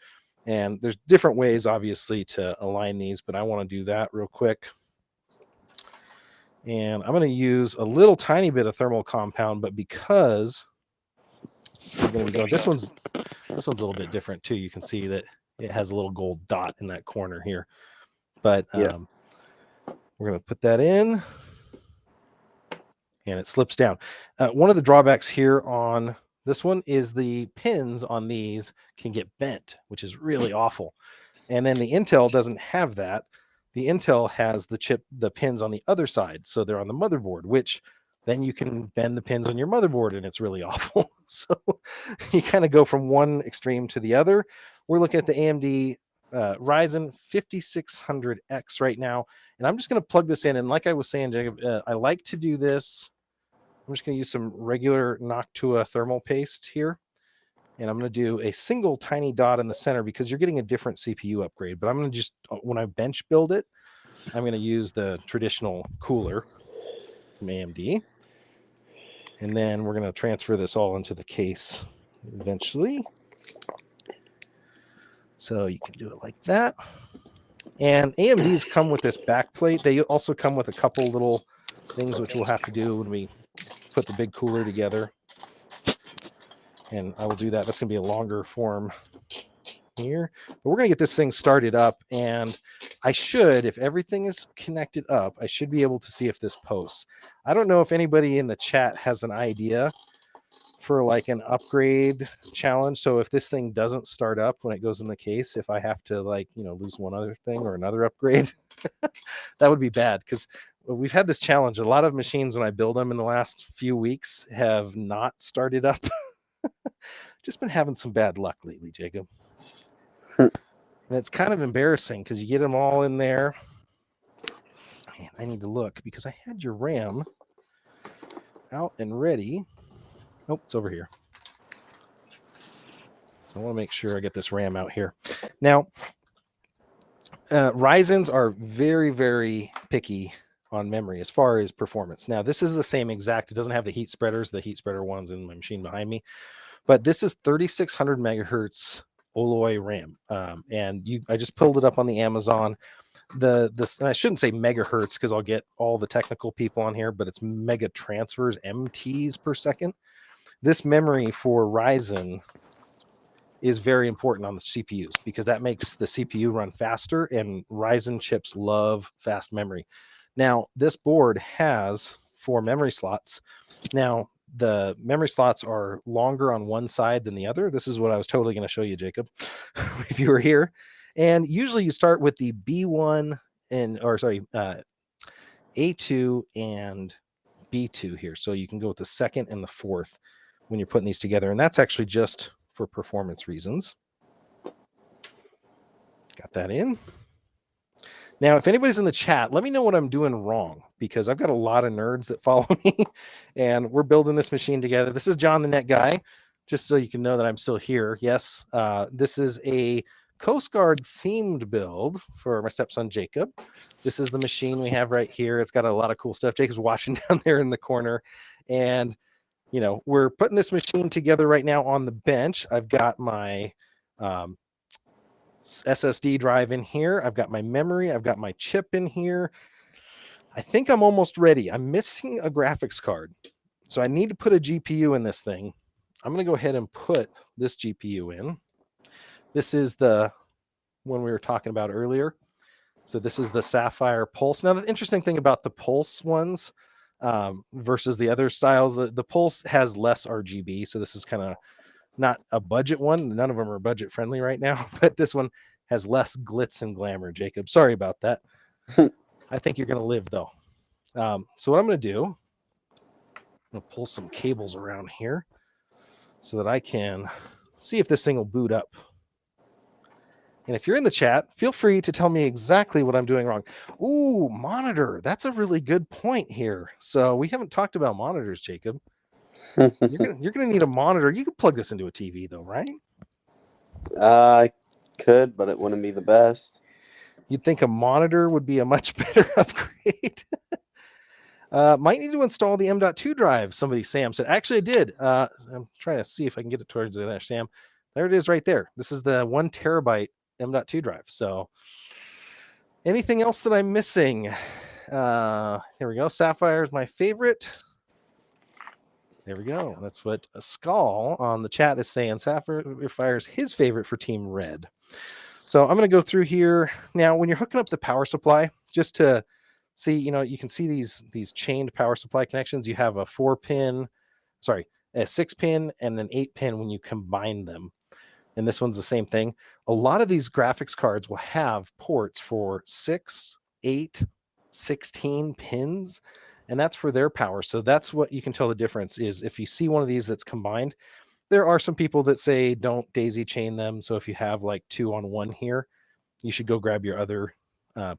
And there's different ways, obviously, to align these, but I want to do that real quick. And I'm going to use a little tiny bit of thermal compound, but because we're going to be going, this one's a little bit different too. You can see that it has a little gold dot in that corner here. But we're going to put that in, and it slips down. One of the drawbacks here on this one is the pins on these can get bent, which is really awful. And then the Intel doesn't have that. The Intel has the pins on the other side. So they're on the motherboard, which then you can bend the pins on your motherboard, and it's really awful. So you kind of go from one extreme to the other. We're looking at the AMD Ryzen 5600X right now. And I'm just going to plug this in. And like I was saying, Jacob, I like to do this. I'm just going to use some regular Noctua thermal paste here. And I'm going to do a single tiny dot in the center because you're getting a different CPU upgrade. But I'm going to just, when I bench build it, I'm going to use the traditional cooler from AMD. And then we're going to transfer this all into the case eventually. So you can do it like that. And AMDs come with this back plate. They also come with a couple little things which we'll have to do when we put the big cooler together. And I will do that. That's going to be a longer form here. But we're going to get this thing started up. And I should, if everything is connected up, I should be able to see if this posts. I don't know if anybody in the chat has an idea for like an upgrade challenge. So if this thing doesn't start up when it goes in the case, if I have to like, lose one other thing or another upgrade, that would be bad because we've had this challenge. A lot of machines when I build them in the last few weeks have not started up. Just been having some bad luck lately, Jacob. And it's kind of embarrassing because you get them all in there. Man, I need to look because I had your RAM out and ready. Oh, it's over here. So I want to make sure I get this RAM out here. Now, Ryzen's are very, very picky on memory as far as performance. Now, this is the same exact. It doesn't have the heat spreaders. The heat spreader one's in my machine behind me. But this is 3600 megahertz Alloy RAM. I just pulled it up on the Amazon. I shouldn't say megahertz because I'll get all the technical people on here, but it's mega transfers, MTs per second. This memory for Ryzen is very important on the CPUs because that makes the CPU run faster, and Ryzen chips love fast memory. Now, this board has 4 memory slots. Now, the memory slots are longer on one side than the other. This is what I was totally going to show you, Jacob, if you were here. And usually you start with the B1 A2 and B2 here. So you can go with the second and the fourth when you're putting these together. And that's actually just for performance reasons. Got that in. Now, if anybody's in the chat, let me know what I'm doing wrong because I've got a lot of nerds that follow me and we're building this machine together. This is John the Net Guy, just so you can know that I'm still here. Yes, this is a Coast Guard themed build for my stepson, Jacob. This is the machine we have right here. It's got a lot of cool stuff. Jacob's watching down there in the corner. And, we're putting this machine together right now on the bench. I've got my SSD drive in here. I've got my memory. I've got my chip in here. I think I'm almost ready. I'm missing a graphics card. So I need to put a GPU in this thing. I'm going to go ahead and put this GPU in. This is the one we were talking about earlier. So this is the Sapphire Pulse. Now, the interesting thing about the Pulse ones versus the other styles, the Pulse has less RGB. So this is kind of not a budget one. None of them are budget friendly right now, but this one has less glitz and glamour, Jacob. Sorry about that. I think you're going to live though. So what I'm going to do, I'm going to pull some cables around here so that I can see if this thing will boot up. And if you're in the chat, feel free to tell me exactly what I'm doing wrong. Ooh, monitor. That's a really good point here. So we haven't talked about monitors, Jacob. You're gonna need a monitor. You could plug this into a TV though, right? I could, but it wouldn't be the best. You'd think a monitor would be a much better upgrade. Might need to install the M.2 drive. Sam said. Actually, I did. I'm trying to see if I can get it towards there, Sam. There it is right there. This is the 1 terabyte M.2 drive. So anything else that I'm missing? Here we go. Sapphire is my favorite. There we go. That's what a Skull on the chat is saying. Sapphire is his favorite for Team Red. So I'm going to go through here. Now, when you're hooking up the power supply, just to see, you can see these chained power supply connections. You have a 6-pin, and an 8-pin when you combine them. And this one's the same thing. A lot of these graphics cards will have ports for 6, 8, 16 pins. And that's for their power. So that's what you can tell the difference is if you see one of these that's combined. There are some people that say don't daisy chain them. So if you have like 2 on 1 here, you should go grab your other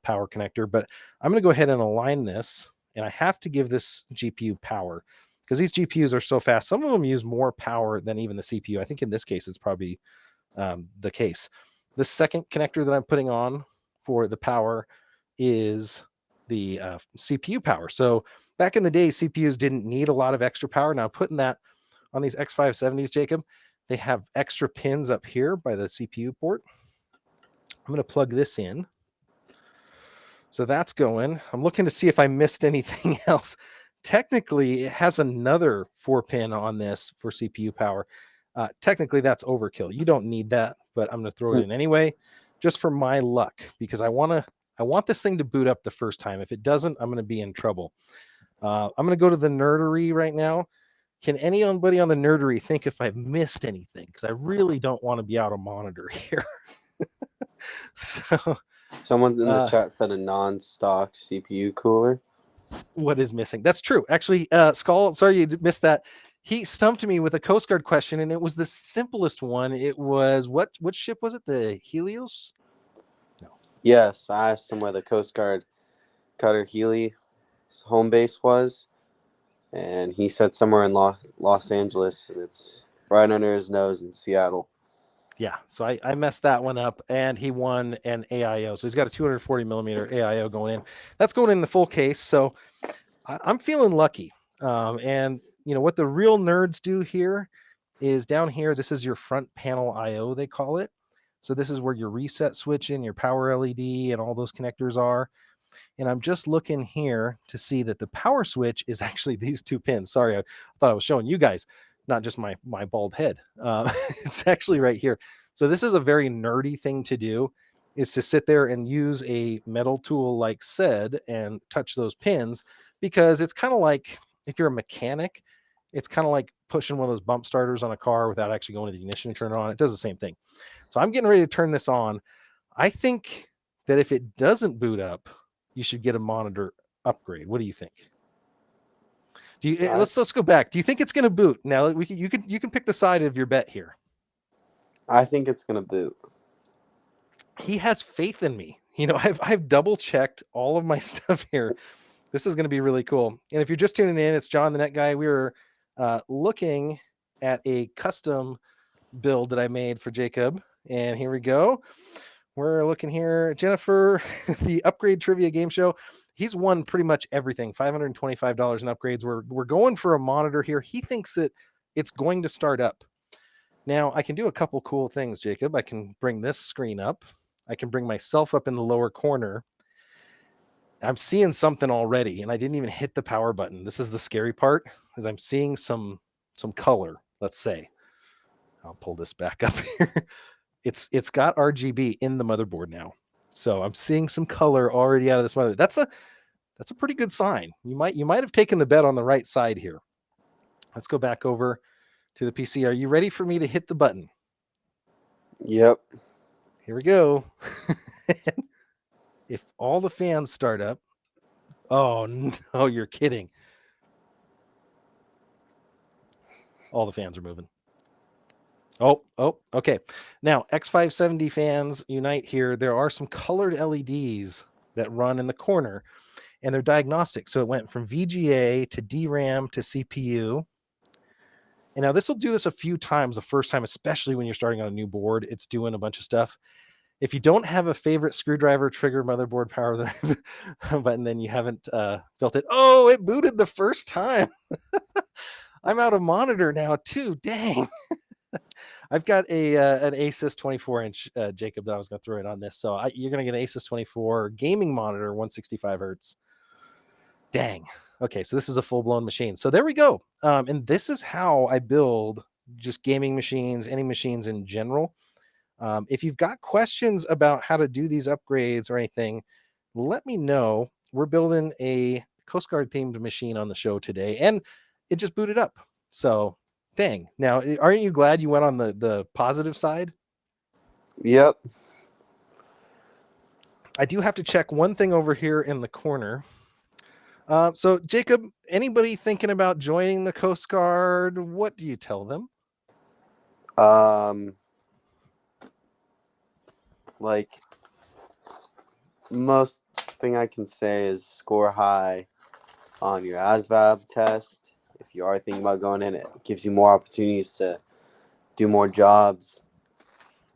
power connector. But I'm going to go ahead and align this, and I have to give this GPU power because these GPUs are so fast. Some of them use more power than even the CPU. I think in this case, it's probably the case. The second connector that I'm putting on for the power is the CPU power. So back in the day, CPUs didn't need a lot of extra power. Now putting that on these X570s, Jacob, they have extra pins up here by the CPU port. I'm going to plug this in. So that's going. I'm looking to see if I missed anything else. Technically, it has another 4-pin on this for CPU power. Technically, that's overkill. You don't need that, but I'm going to throw it in anyway, just for my luck, because I want this thing to boot up the first time. If it doesn't, I'm going to be in trouble. I'm going to go to the nerdery right now. Can anybody on the nerdery think if I've missed anything? Because I really don't want to be out of monitor here. So, someone in the chat said a non-stock CPU cooler. What is missing? That's true. Actually, Skull, sorry you missed that. He stumped me with a Coast Guard question, and it was the simplest one. It was what ship was it? The Helios? No. Yes, I asked him where the Coast Guard cutter Healy's home base was, and he said somewhere in Los Angeles, and it's right under his nose in Seattle. Yeah, so I messed that one up, and he won an AIO. So he's got a 240 millimeter AIO going in. That's going in the full case. So I'm feeling lucky. And you know what the real nerds do here is down here. This is your front panel IO, they call it. So this is where your reset switch and your power LED and all those connectors are. And I'm just looking here to see that the power switch is actually these 2 pins. Sorry, I thought I was showing you guys, not just my bald head. It's actually right here. So this is a very nerdy thing to do, is to sit there and use a metal tool like said and touch those pins, because it's kind of like, if you're a mechanic, it's kind of like pushing one of those bump starters on a car without actually going to the ignition and turn it on. It does the same thing. So I'm getting ready to turn this on. I think that if it doesn't boot up, you should get a monitor upgrade. What do you think? Let's go back. Do you think it's going to boot? Now you can pick the side of your bet here. I think it's going to boot. He has faith in me. You know, I've double checked all of my stuff here. This is going to be really cool. And if you're just tuning in, it's John, the Net Guy. We were looking at a custom build that I made for Jacob, and here we go. We're looking here, Jennifer, the upgrade trivia game show. He's won pretty much everything, $525 in upgrades. We're going for a monitor here. He thinks that it's going to start up. Now, I can do a couple cool things, Jacob. I can bring this screen up. I can bring myself up in the lower corner. I'm seeing something already, and I didn't even hit the power button. This is the scary part, is I'm seeing some color, let's say. I'll pull this back up here. It's got RGB in the motherboard now. So I'm seeing some color already out of this motherboard. That's a pretty good sign. You might have taken the bet on the right side here. Let's go back over to the PC. Are you ready for me to hit the button? Yep. Here we go. If all the fans start up. Oh no, you're kidding. All the fans are moving. Oh, okay. Now, X570 fans unite here. There are some colored LEDs that run in the corner, and they're diagnostic. So it went from VGA to DRAM to CPU. And now this will do this a few times the first time, especially when you're starting on a new board. It's doing a bunch of stuff. If you don't have a favorite screwdriver, trigger, motherboard, power button, then you haven't felt it. Oh, it booted the first time. I'm out of monitor now too. Dang. I've got an Asus 24-inch, Jacob, that I was going to throw it on this. So you're going to get an Asus 24 gaming monitor, 165 hertz. Dang. Okay, so this is a full-blown machine. So there we go. And this is how I build just gaming machines, any machines in general. If you've got questions about how to do these upgrades or anything, let me know. We're building a Coast Guard themed machine on the show today, and it just booted up. So dang. Now, aren't you glad you went on the positive side? Yep. I do have to check one thing over here in the corner. So Jacob, anybody thinking about joining the Coast Guard, what do you tell them? Like, most thing I can say is score high on your ASVAB test. If you are thinking about going in, it gives you more opportunities to do more jobs.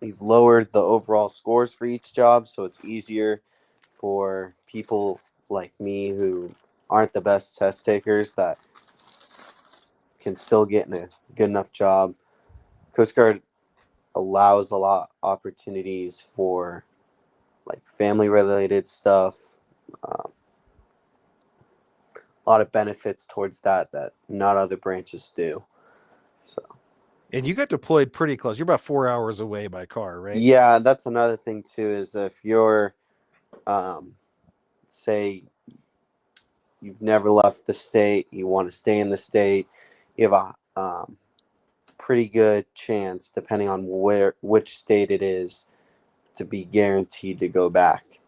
You've lowered the overall scores for each job, so it's easier for people like me who aren't the best test takers that can still get in a good enough job. Coast Guard allows a lot of opportunities for like family related stuff, a lot of benefits towards that not other branches do. So, and you got deployed pretty close. You're about 4 hours away by car, right? yeah, that's another thing too, is if you're say you've never left the state, you want to stay in the state, you have a pretty good chance, depending on which state it is, to be guaranteed to go back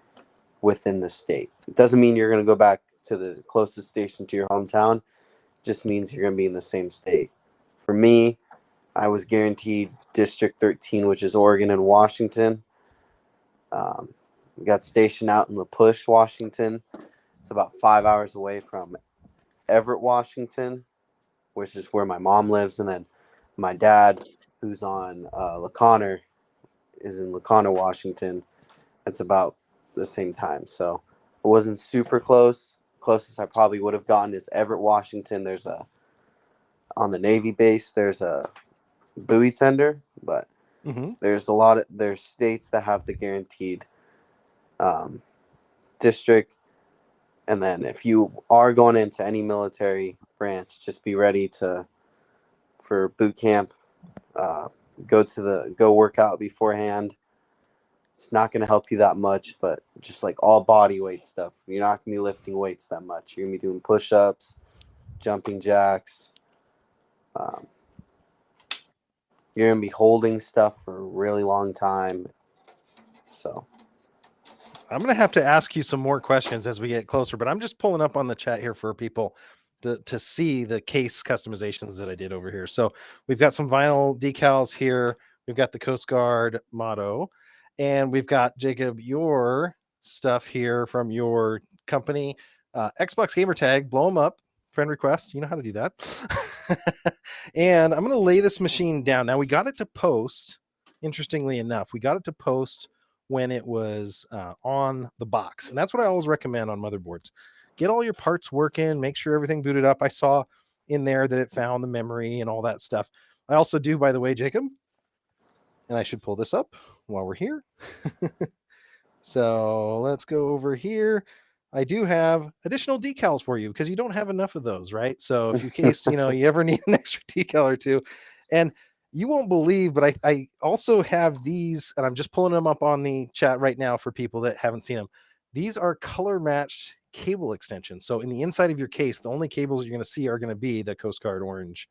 within the state. It doesn't mean you're going to go back to the closest station to your hometown. It just means you're going to be in the same state. For me, I was guaranteed District 13, which is Oregon and Washington. We got stationed out in La Push, Washington. It's about 5 hours away from Everett, Washington, which is where my mom lives. And then my dad, who's on LaConner, is in LaConner, Washington. It's about the same time. So it wasn't super close. Closest I probably would have gotten is Everett, Washington. On the Navy base, there's a buoy tender, but there's there's states that have the guaranteed district. And then if you are going into any military branch, just be ready for boot camp. Go work out beforehand. It's not going to help you that much, but just like all body weight stuff. You're not going to be lifting weights that much. You're going to be doing push-ups, jumping jacks. You're going to be holding stuff for a really long time. So I'm going to have to ask you some more questions as we get closer, but I'm just pulling up on the chat here for people to see the case customizations that I did over here. So we've got some vinyl decals here. We've got the Coast Guard motto, and we've got, Jacob, your stuff here from your company, Xbox gamer tag, blow them up, friend request. You know how to do that. And I'm going to lay this machine down. Now we got it to post, interestingly enough, when it was on the box. And that's what I always recommend on motherboards. Get all your parts working, make sure everything booted up. I saw in there that it found the memory and all that stuff. I also do, by the way, Jacob, and I should pull this up while we're here. So let's go over here. I do have additional decals for you because you don't have enough of those, right? So if you case, you ever need an extra decal or two, and you won't believe, but I also have these, and I'm just pulling them up on the chat right now for people that haven't seen them. These are color matched cable extensions. So in the inside of your case, the only cables you're going to see are going to be the Coast Guard orange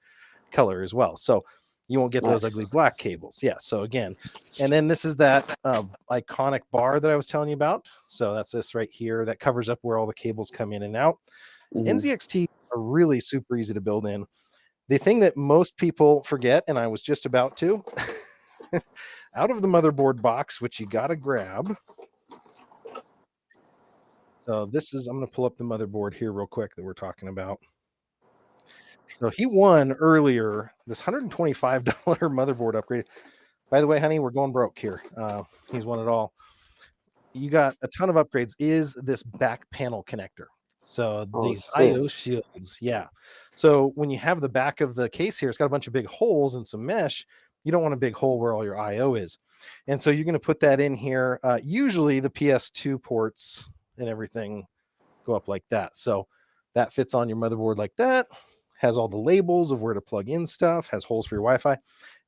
color as well. So you won't get those ugly black cables. Yeah. So again, and then this is that iconic bar that I was telling you about. So that's this right here that covers up where all the cables come in and out. Nzxt are really super easy to build in. The thing that most people forget, and I was just about to, out of the motherboard box, which you got to grab. So this is, I'm going to pull up the motherboard here real quick that we're talking about. So he won earlier this $125 motherboard upgrade. By the way, honey, we're going broke here. He's won it all. You got a ton of upgrades. Is this back panel connector? So these IO shields, yeah. So when you have the back of the case here, it's got a bunch of big holes and some mesh. You don't want a big hole where all your IO is. And so you're going to put that in here. Usually the PS2 ports and everything go up like that. So that fits on your motherboard like that. Has all the labels of where to plug in stuff, has holes for your Wi-Fi.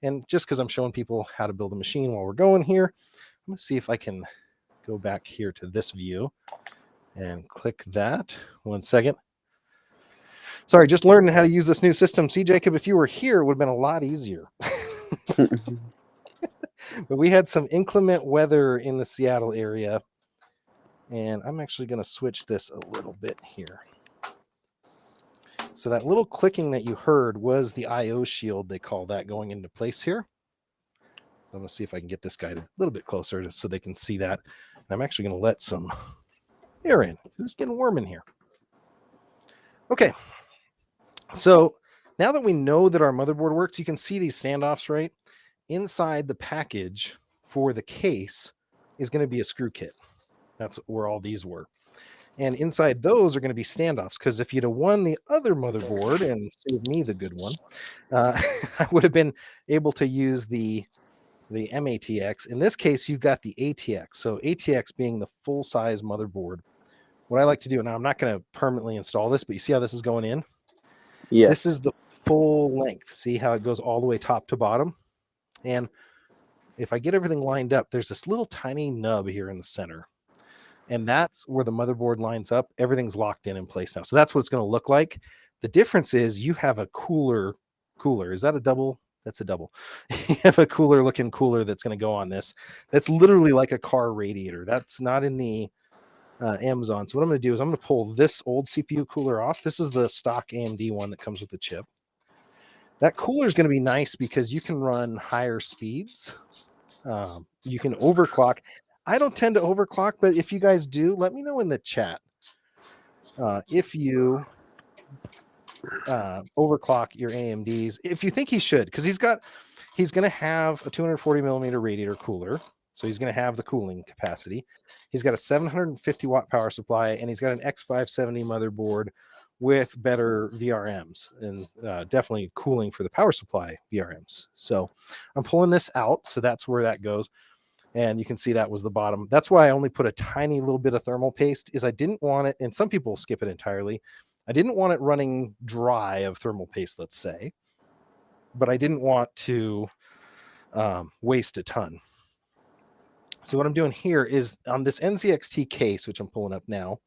And just because I'm showing people how to build a machine while we're going here, I'm going to see if I can go back here to this view and click that. 1 second. Sorry, just learning how to use this new system. See, Jacob, if you were here, it would have been a lot easier. But we had some inclement weather in the Seattle area. And I'm actually going to switch this a little bit here. So that little clicking that you heard was the IO shield, they call that, going into place here. So I'm going to see if I can get this guy a little bit closer just so they can see that. And I'm actually going to let some air in. It's getting warm in here. Okay. So now that we know that our motherboard works, you can see these standoffs, right? Inside the package for the case is going to be a screw kit. That's where all these were. And inside those are going to be standoffs, because if you'd have won the other motherboard and saved me the good one, I would have been able to use the MATX. In this case, you've got the ATX. So ATX being the full-size motherboard. What I like to do, now I'm not going to permanently install this, but you see how this is going in? Yes. This is the full length. See how it goes all the way top to bottom? And if I get everything lined up, there's this little tiny nub here in the center. And that's where the motherboard lines up. Everything's locked in place now. So that's what it's going to look like. The difference is you have a cooler. Is that a double? That's a double. You have a cooler looking cooler that's going to go on this. That's literally like a car radiator. That's not in the Amazon. So what I'm going to do is I'm going to pull this old CPU cooler off. This is the stock AMD one that comes with the chip. That cooler is going to be nice because you can run higher speeds. You can overclock. I don't tend to overclock, but if you guys do, let me know in the chat if you overclock your AMDs. If you think he should, because he's going to have a 240 millimeter radiator cooler, so he's going to have the cooling capacity. He's got a 750 watt power supply, and he's got an X570 motherboard with better VRMs and definitely cooling for the power supply VRMs. So I'm pulling this out, so that's where that goes. And you can see that was the bottom. That's why I only put a tiny little bit of thermal paste, is I didn't want it, and some people skip it entirely. I didn't want it running dry of thermal paste, let's say, but I didn't want to waste a ton. So what I'm doing here is on this Nzxt case, which I'm pulling up now,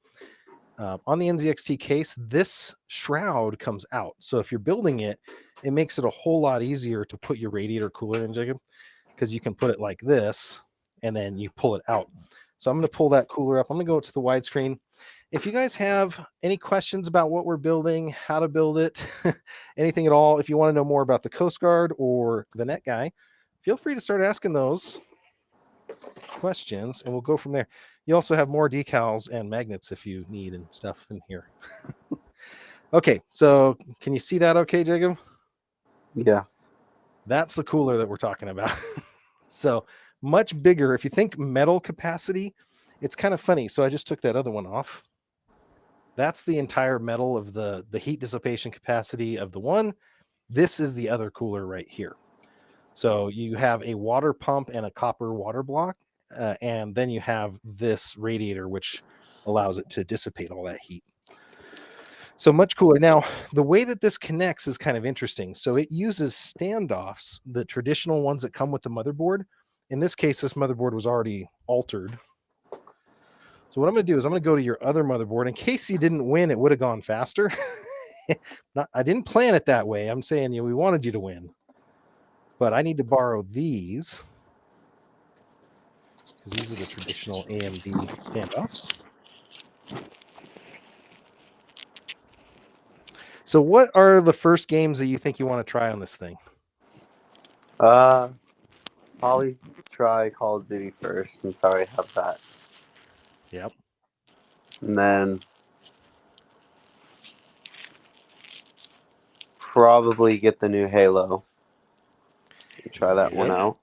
on the Nzxt case, this shroud comes out. So if you're building it, it makes it a whole lot easier to put your radiator cooler in, Jacob, because you can put it like this, and then you pull it out. So I'm going to pull that cooler up. I'm going to go to the widescreen. If you guys have any questions about what we're building, how to build it, anything at all, if you want to know more about the Coast Guard or the Net Guy, feel free to start asking those questions, and we'll go from there. You also have more decals and magnets if you need and stuff in here. Okay, so can you see that okay, Jacob? Yeah. That's the cooler that we're talking about. So much bigger. If you think metal capacity, it's kind of funny. So I just took that other one off. That's the entire metal of the heat dissipation capacity of the one. This is the other cooler right here. So you have a water pump and a copper water block, and then you have this radiator, which allows it to dissipate all that heat. So much cooler. Now, the way that this connects is kind of interesting. So it uses standoffs, the traditional ones that come with the motherboard. In this case, this motherboard was already altered. So what I'm going to do is I'm going to go to your other motherboard. In case you didn't win, it would have gone faster. I didn't plan it that way. I'm saying, we wanted you to win. But I need to borrow these, because these are the traditional AMD standoffs. So what are the first games that you think you want to try on this thing? Probably try Call of Duty first, since I already have that. Yep. And then probably get the new Halo. Try that one out.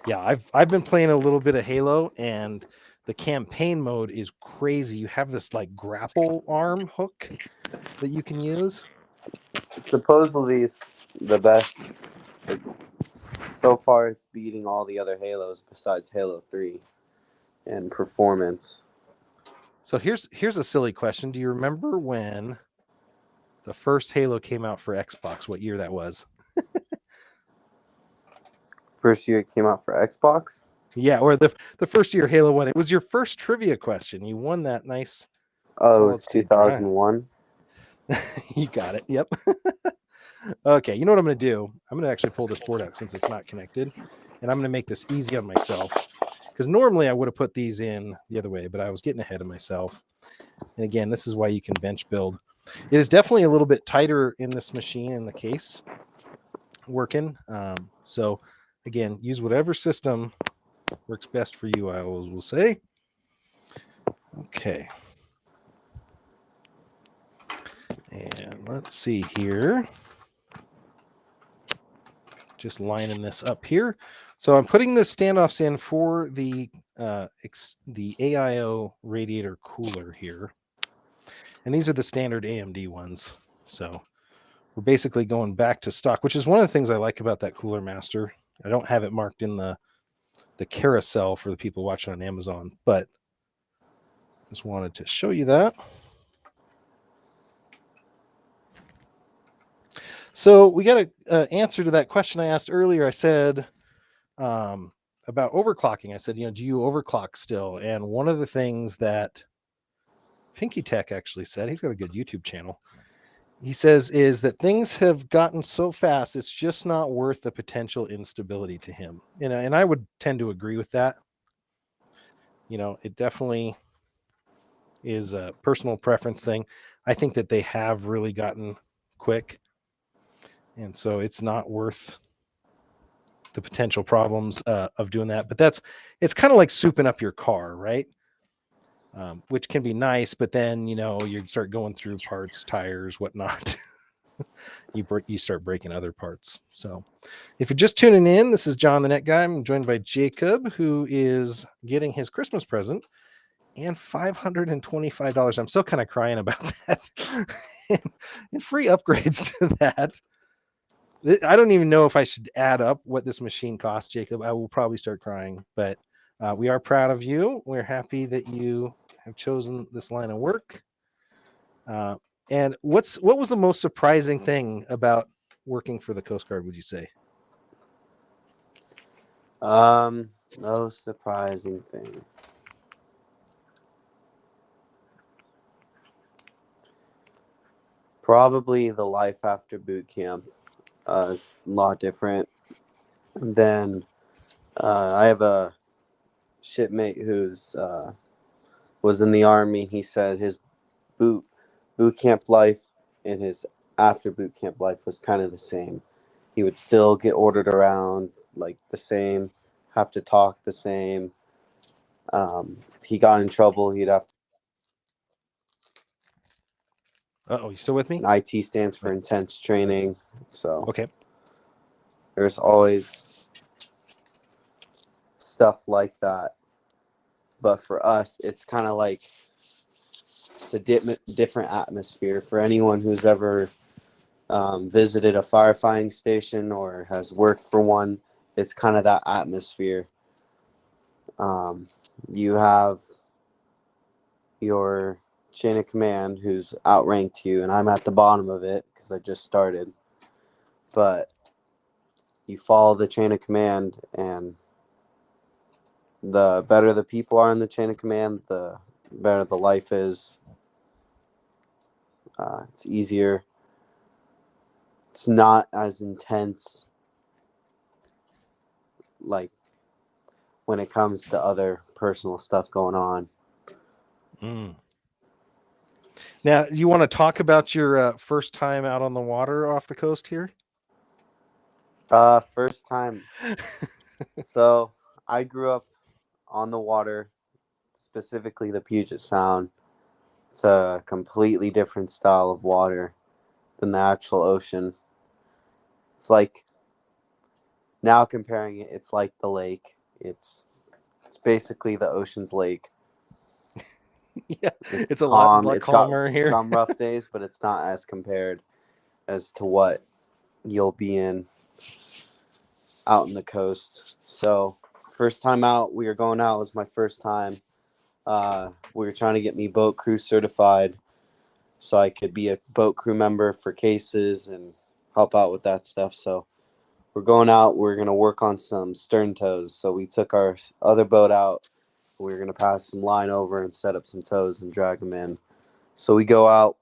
Yeah, I've been playing a little bit of Halo, and the campaign mode is crazy. You have this like grapple arm hook that you can use. Supposedly it's the best. So far it's beating all the other Halos besides Halo 3 in performance. So here's a silly question. Do you remember when the first Halo came out for Xbox? What year that was? First year it came out for Xbox? Yeah, or the first year Halo 1. It was your first trivia question. You won that nice. Oh, it was 2001. You got it. Yep. Okay, you know what I'm going to do? I'm going to actually pull this board out since it's not connected, and I'm going to make this easy on myself, because normally I would have put these in the other way, but I was getting ahead of myself. And again, this is why you can bench build. It is definitely a little bit tighter in this machine in the case working. So again, use whatever system works best for you, I always will say. Okay. And let's see here. Just lining this up here. So I'm putting the standoffs in for the AIO radiator cooler here. And these are the standard AMD ones. So we're basically going back to stock, which is one of the things I like about that Cooler Master. I don't have it marked in the carousel for the people watching on Amazon, but just wanted to show you that. So we got an answer to that question I asked earlier. I said about overclocking. I said, do you overclock still? And one of the things that Pinky Tech actually said, he's got a good YouTube channel, he says, is that things have gotten so fast, it's just not worth the potential instability to him. And I would tend to agree with that. It definitely is a personal preference thing. I think that they have really gotten quick. And so it's not worth the potential problems of doing that. But it's kind of like souping up your car, right? Which can be nice, but then, you start going through parts, tires, whatnot. you start breaking other parts. So if you're just tuning in, this is John the Net Guy. I'm joined by Jacob, who is getting his Christmas present and $525. I'm still kind of crying about that. and free upgrades to that. I don't even know if I should add up what this machine costs, Jacob. I will probably start crying, but we are proud of you. We're happy that you have chosen this line of work. And what was the most surprising thing about working for the Coast Guard, would you say? Most surprising thing. Probably the life after boot camp is a lot different than I have a shipmate who's was in the Army. He said his boot camp life and his after boot camp life was kind of the same. He would still get ordered around like the same, have to talk the same. If he got in trouble, he'd have to. You still with me? And IT stands for intense training. So okay, there's always stuff like that. But for us, it's kind of like it's a different atmosphere. For anyone who's ever visited a firefighting station or has worked for one, it's kind of that atmosphere. You have your chain of command who's outranked you, and I'm at the bottom of it because I just started. But you follow the chain of command, and the better the people are in the chain of command, the better the life is. It's easier. It's not as intense like when it comes to other personal stuff going on. Now, you want to talk about your first time out on the water off the coast here? First time. So I grew up on the water, specifically the Puget Sound. It's a completely different style of water than the actual ocean. It's like, now comparing it, it's like the lake. It's basically the ocean's lake. Yeah, it's a calm. lot it's calmer got here. Some rough days, but it's not as compared as to what you'll be in out in the coast. So first time out, we were going out. It was my first time. We were trying to get me boat crew certified so I could be a boat crew member for cases and help out with that stuff. So we're going out. We're going to work on some stern tows. So we took our other boat out. We were going to pass some line over and set up some tows and drag them in. So we go out.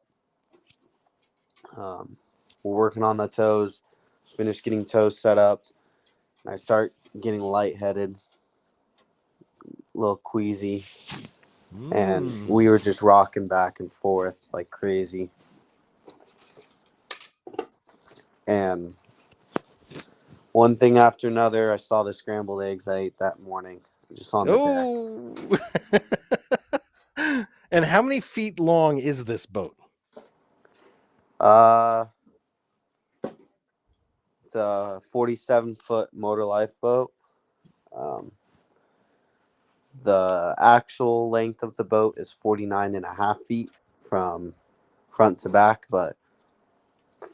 We're working on the tows, finish getting tows set up. And I start getting lightheaded, a little queasy. And we were just rocking back and forth like crazy. And one thing after another. I saw the scrambled eggs I ate that morning, just on the deck. And how many feet long is this boat? It's a 47-foot motor lifeboat. The actual length of the boat is 49.5 feet from front to back, but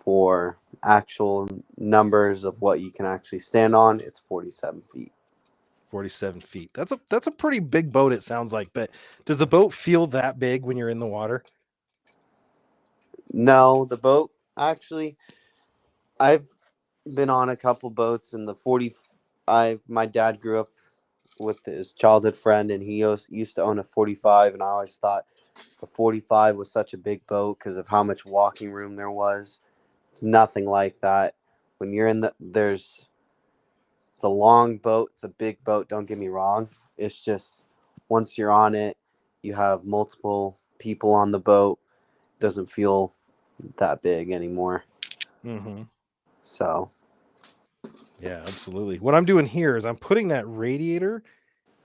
for actual numbers of what you can actually stand on, it's 47 feet. 47 feet. That's a pretty big boat, it sounds like. But does the boat feel that big when you're in the water? No, the boat actually, I've been on a couple boats in the 40. My dad grew up with his childhood friend, and he used to own a 45, and I always thought the 45 was such a big boat because of how much walking room there was. It's nothing like that. When you're in it's a long boat. It's a big boat. Don't get me wrong. It's just once you're on it, you have multiple people on the boat. It doesn't feel that big anymore. Mm-hmm. So, yeah, absolutely. What I'm doing here is I'm putting that radiator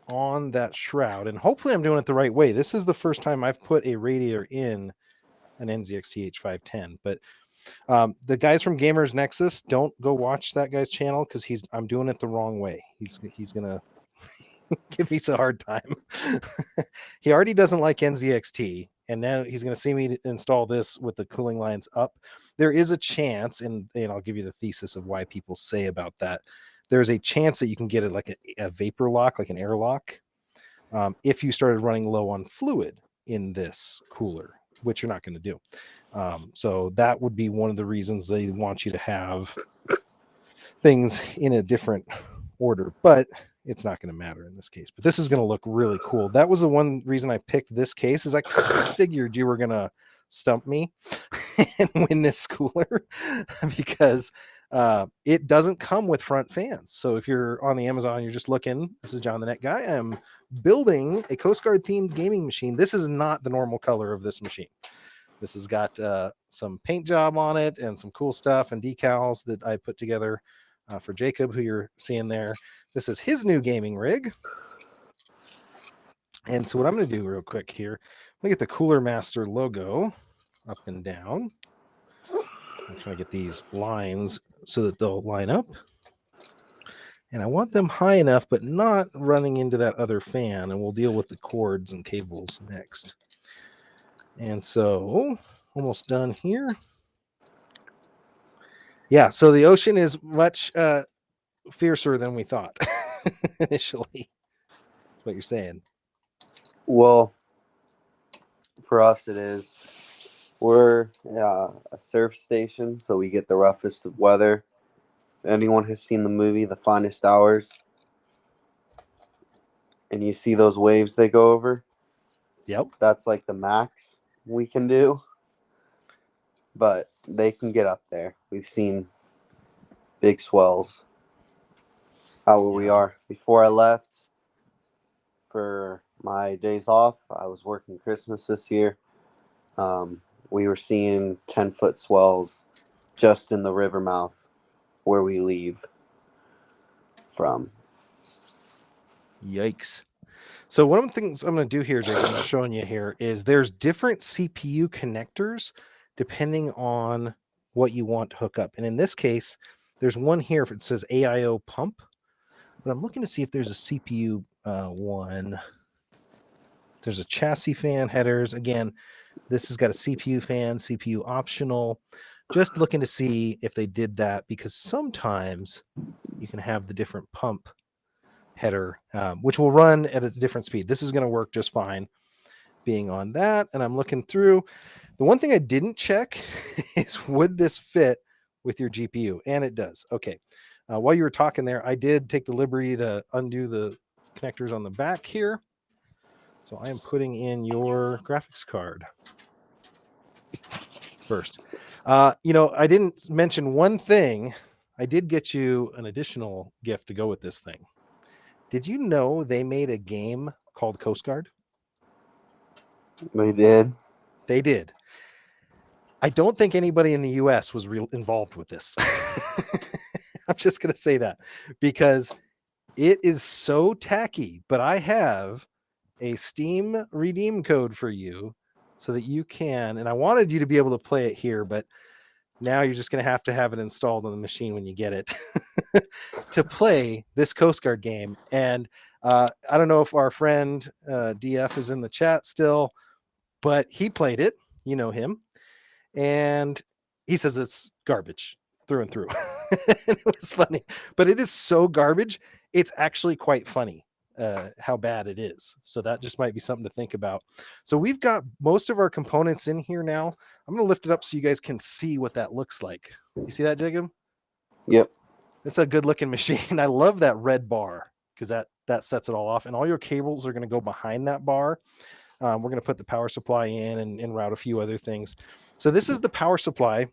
on that shroud, and hopefully I'm doing it the right way. This is the first time I've put a radiator in an Nzxt H510, but the guys from Gamers Nexus, don't go watch that guy's channel because I'm doing it the wrong way. He's gonna give me a hard time. He already doesn't like NZXT, and now he's going to see me install this with the cooling lines up. There is a chance, and I'll give you the thesis of why people say about that. There's a chance that you can get it like a vapor lock, like an airlock, if you started running low on fluid in this cooler, which you're not going to do. So that would be one of the reasons they want you to have things in a different order, but it's not going to matter in this case. But this is going to look really cool. That was the one reason I picked this case, is I figured you were going to stump me and win this cooler because it doesn't come with front fans. So if you're on the Amazon, you're just looking, this is John the Net Guy. I'm building a Coast Guard themed gaming machine. This is not the normal color of this machine. This has got some paint job on it and some cool stuff and decals that I put together for Jacob, who you're seeing there. This is his new gaming rig. And so what I'm going to do real quick here, I'm going to get the Cooler Master logo up and down. I'm trying to get these lines so that they'll line up. And I want them high enough, but not running into that other fan. And we'll deal with the cords and cables next. And so almost done here. Yeah, so the ocean is much fiercer than we thought initially. That's what you're saying. well, for us it is. We're a surf station, so we get the roughest of weather. Anyone has seen the movie The Finest Hours, and you see those waves they go over? Yep. That's like the max we can do. But they can get up there. We've seen big swells. We are. Before I left for my days off, I was working Christmas this year. We were seeing 10-foot swells just in the river mouth where we leave from. Yikes. So one of the things I'm going to do here, Jake, I'm showing you here, is there's different CPU connectors depending on what you want to hook up. And in this case, there's one here if it says AIO pump, but I'm looking to see if there's a CPU one. There's a chassis fan headers. Again, this has got a CPU fan, CPU optional. Just looking to see if they did that, because sometimes you can have the different pump header, which will run at a different speed. This is going to work just fine being on that. And I'm looking through. The one thing I didn't check is, would this fit with your GPU? And it does. Okay. While you were talking there, I did take the liberty to undo the connectors on the back here. So I am putting in your graphics card first. I didn't mention one thing. I did get you an additional gift to go with this thing. Did you know they made a game called Coast Guard? They did? They did. I don't think anybody in the US was involved with this. I'm just going to say that because it is so tacky, but I have a Steam redeem code for you so that you can, and I wanted you to be able to play it here, but now you're just going to have it installed on the machine when you get it to play this Coast Guard game. And I don't know if our friend DF is in the chat still, but he played it. You know him. And he says it's garbage through and through. And it was funny, but it is so garbage. It's actually quite funny how bad it is. So that just might be something to think about. So we've got most of our components in here now. I'm going to lift it up so you guys can see what that looks like. You see that, Jacob? Yep. It's a good looking machine. I love that red bar because that sets it all off. And all your cables are going to go behind that bar. We're going to put the power supply in and route a few other things. So this is the power supply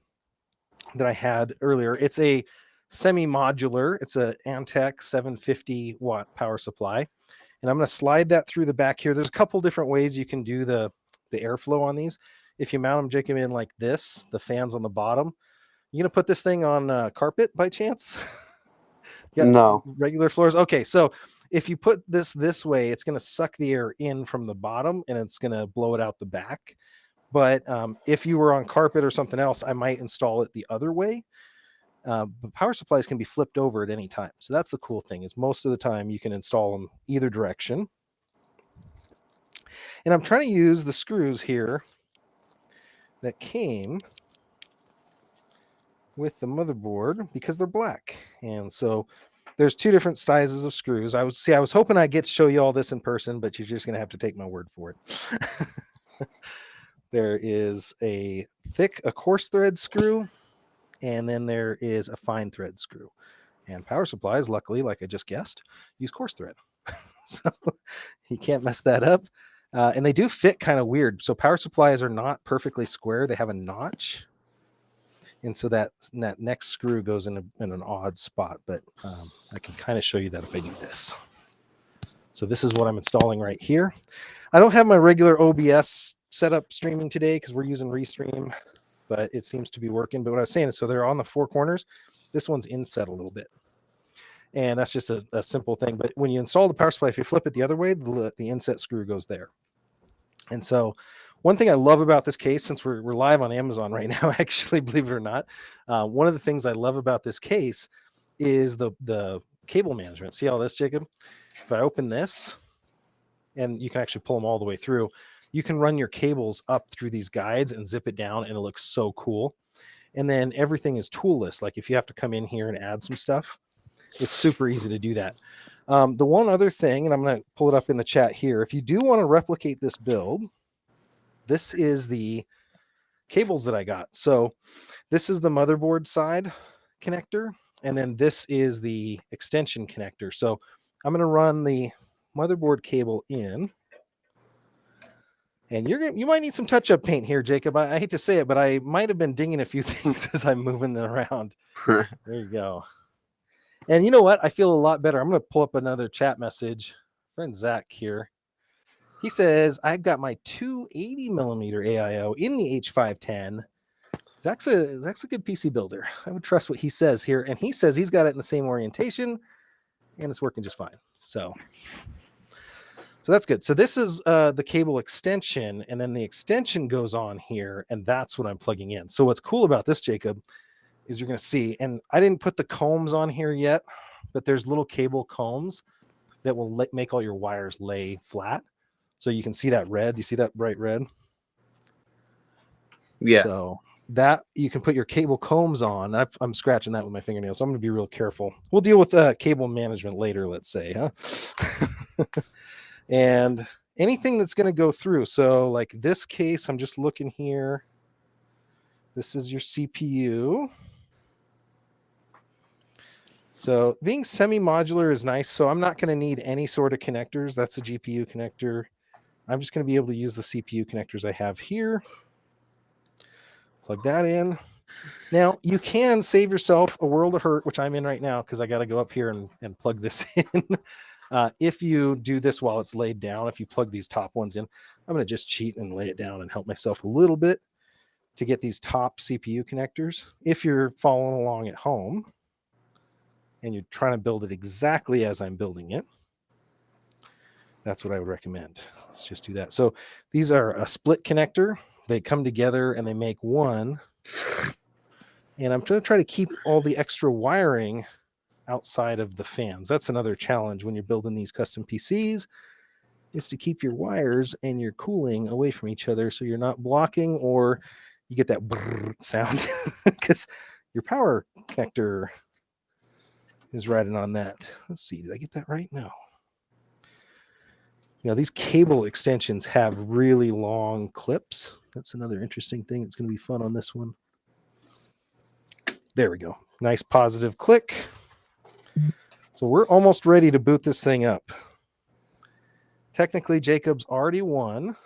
that I had earlier. It's a semi-modular. It's a Antec 750 watt power supply. And I'm going to slide that through the back here. There's a couple different ways you can do the airflow on these. If you mount them, Jacob, in like this, the fans on the bottom, you going to put this thing on carpet by chance? No. Regular floors. Okay. So if you put this way, it's going to suck the air in from the bottom and it's going to blow it out the back. But if you were on carpet or something else, I might install it the other way. But power supplies can be flipped over at any time. So that's the cool thing is most of the time you can install them either direction. And I'm trying to use the screws here that came with the motherboard because they're black. And so there's two different sizes of screws. I was hoping I'd get to show you all this in person, but you're just going to have to take my word for it. There is a coarse thread screw, and then there is a fine thread screw. And power supplies, luckily, like I just guessed, use coarse thread. So you can't mess that up. And they do fit kind of weird. So power supplies are not perfectly square. They have a notch. And so that next screw goes in an odd spot. But I can kind of show you that if I do this. So this is what I'm installing right here. I don't have my regular OBS setup streaming today because we're using Restream, but it seems to be working. But what I was saying is, so they're on the four corners. This one's inset a little bit. And that's just a simple thing. But when you install the power supply, if you flip it the other way, the inset screw goes there. And so one thing I love about this case, since we're live on Amazon right now, actually, believe it or not, one of the things I love about this case is the cable management. See all this, Jacob? If I open this, and you can actually pull them all the way through, you can run your cables up through these guides and zip it down, and it looks so cool. And then everything is toolless. Like if you have to come in here and add some stuff, it's super easy to do that. The one other thing, and I'm going to pull it up in the chat here, if you do want to replicate this build, this is the cables that I got. So this is the motherboard side connector, and then this is the extension connector. So I'm going to run the motherboard cable in. And you might need some touch-up paint here, Jacob. I hate to say it, but I might have been dinging a few things as I'm moving them around. There you go. And you know what? I feel a lot better. I'm going to pull up another chat message. Friend Zach here. He says, I've got my 280 millimeter AIO in the H510. Zach's a good PC builder. I would trust what he says here. And he says he's got it in the same orientation and it's working just fine. So that's good. So this is the cable extension, and then the extension goes on here, and that's what I'm plugging in. So what's cool about this, Jacob, is you're going to see, and I didn't put the combs on here yet, but there's little cable combs that will make all your wires lay flat. So you can see that red. You see that bright red? Yeah. So that you can put your cable combs on. I'm scratching that with my fingernails, so I'm going to be real careful. We'll deal with cable management later, let's say, huh? And anything that's going to go through. So like this case, I'm just looking here. This is your CPU. So being semi-modular is nice. So I'm not going to need any sort of connectors. That's a GPU connector. I'm just going to be able to use the CPU connectors I have here. Plug that in. Now, you can save yourself a world of hurt, which I'm in right now because I got to go up here and plug this in. If you do this while it's laid down, if you plug these top ones in, I'm going to just cheat and lay it down and help myself a little bit to get these top CPU connectors. If you're following along at home, and you're trying to build it exactly as I'm building it, that's what I would recommend. Let's just do that. So these are a split connector. They come together and they make one. And I'm going to try to keep all the extra wiring outside of the fans. That's another challenge when you're building these custom PCs, is to keep your wires and your cooling away from each other so you're not blocking or you get that sound because your power connector is riding on that. Let's see, did I get that right? No. Yeah, these cable extensions have really long clips. That's another interesting thing. It's going to be fun on this one. There we go. Nice positive click. So we're almost ready to boot this thing up. Technically, Jacob's already won.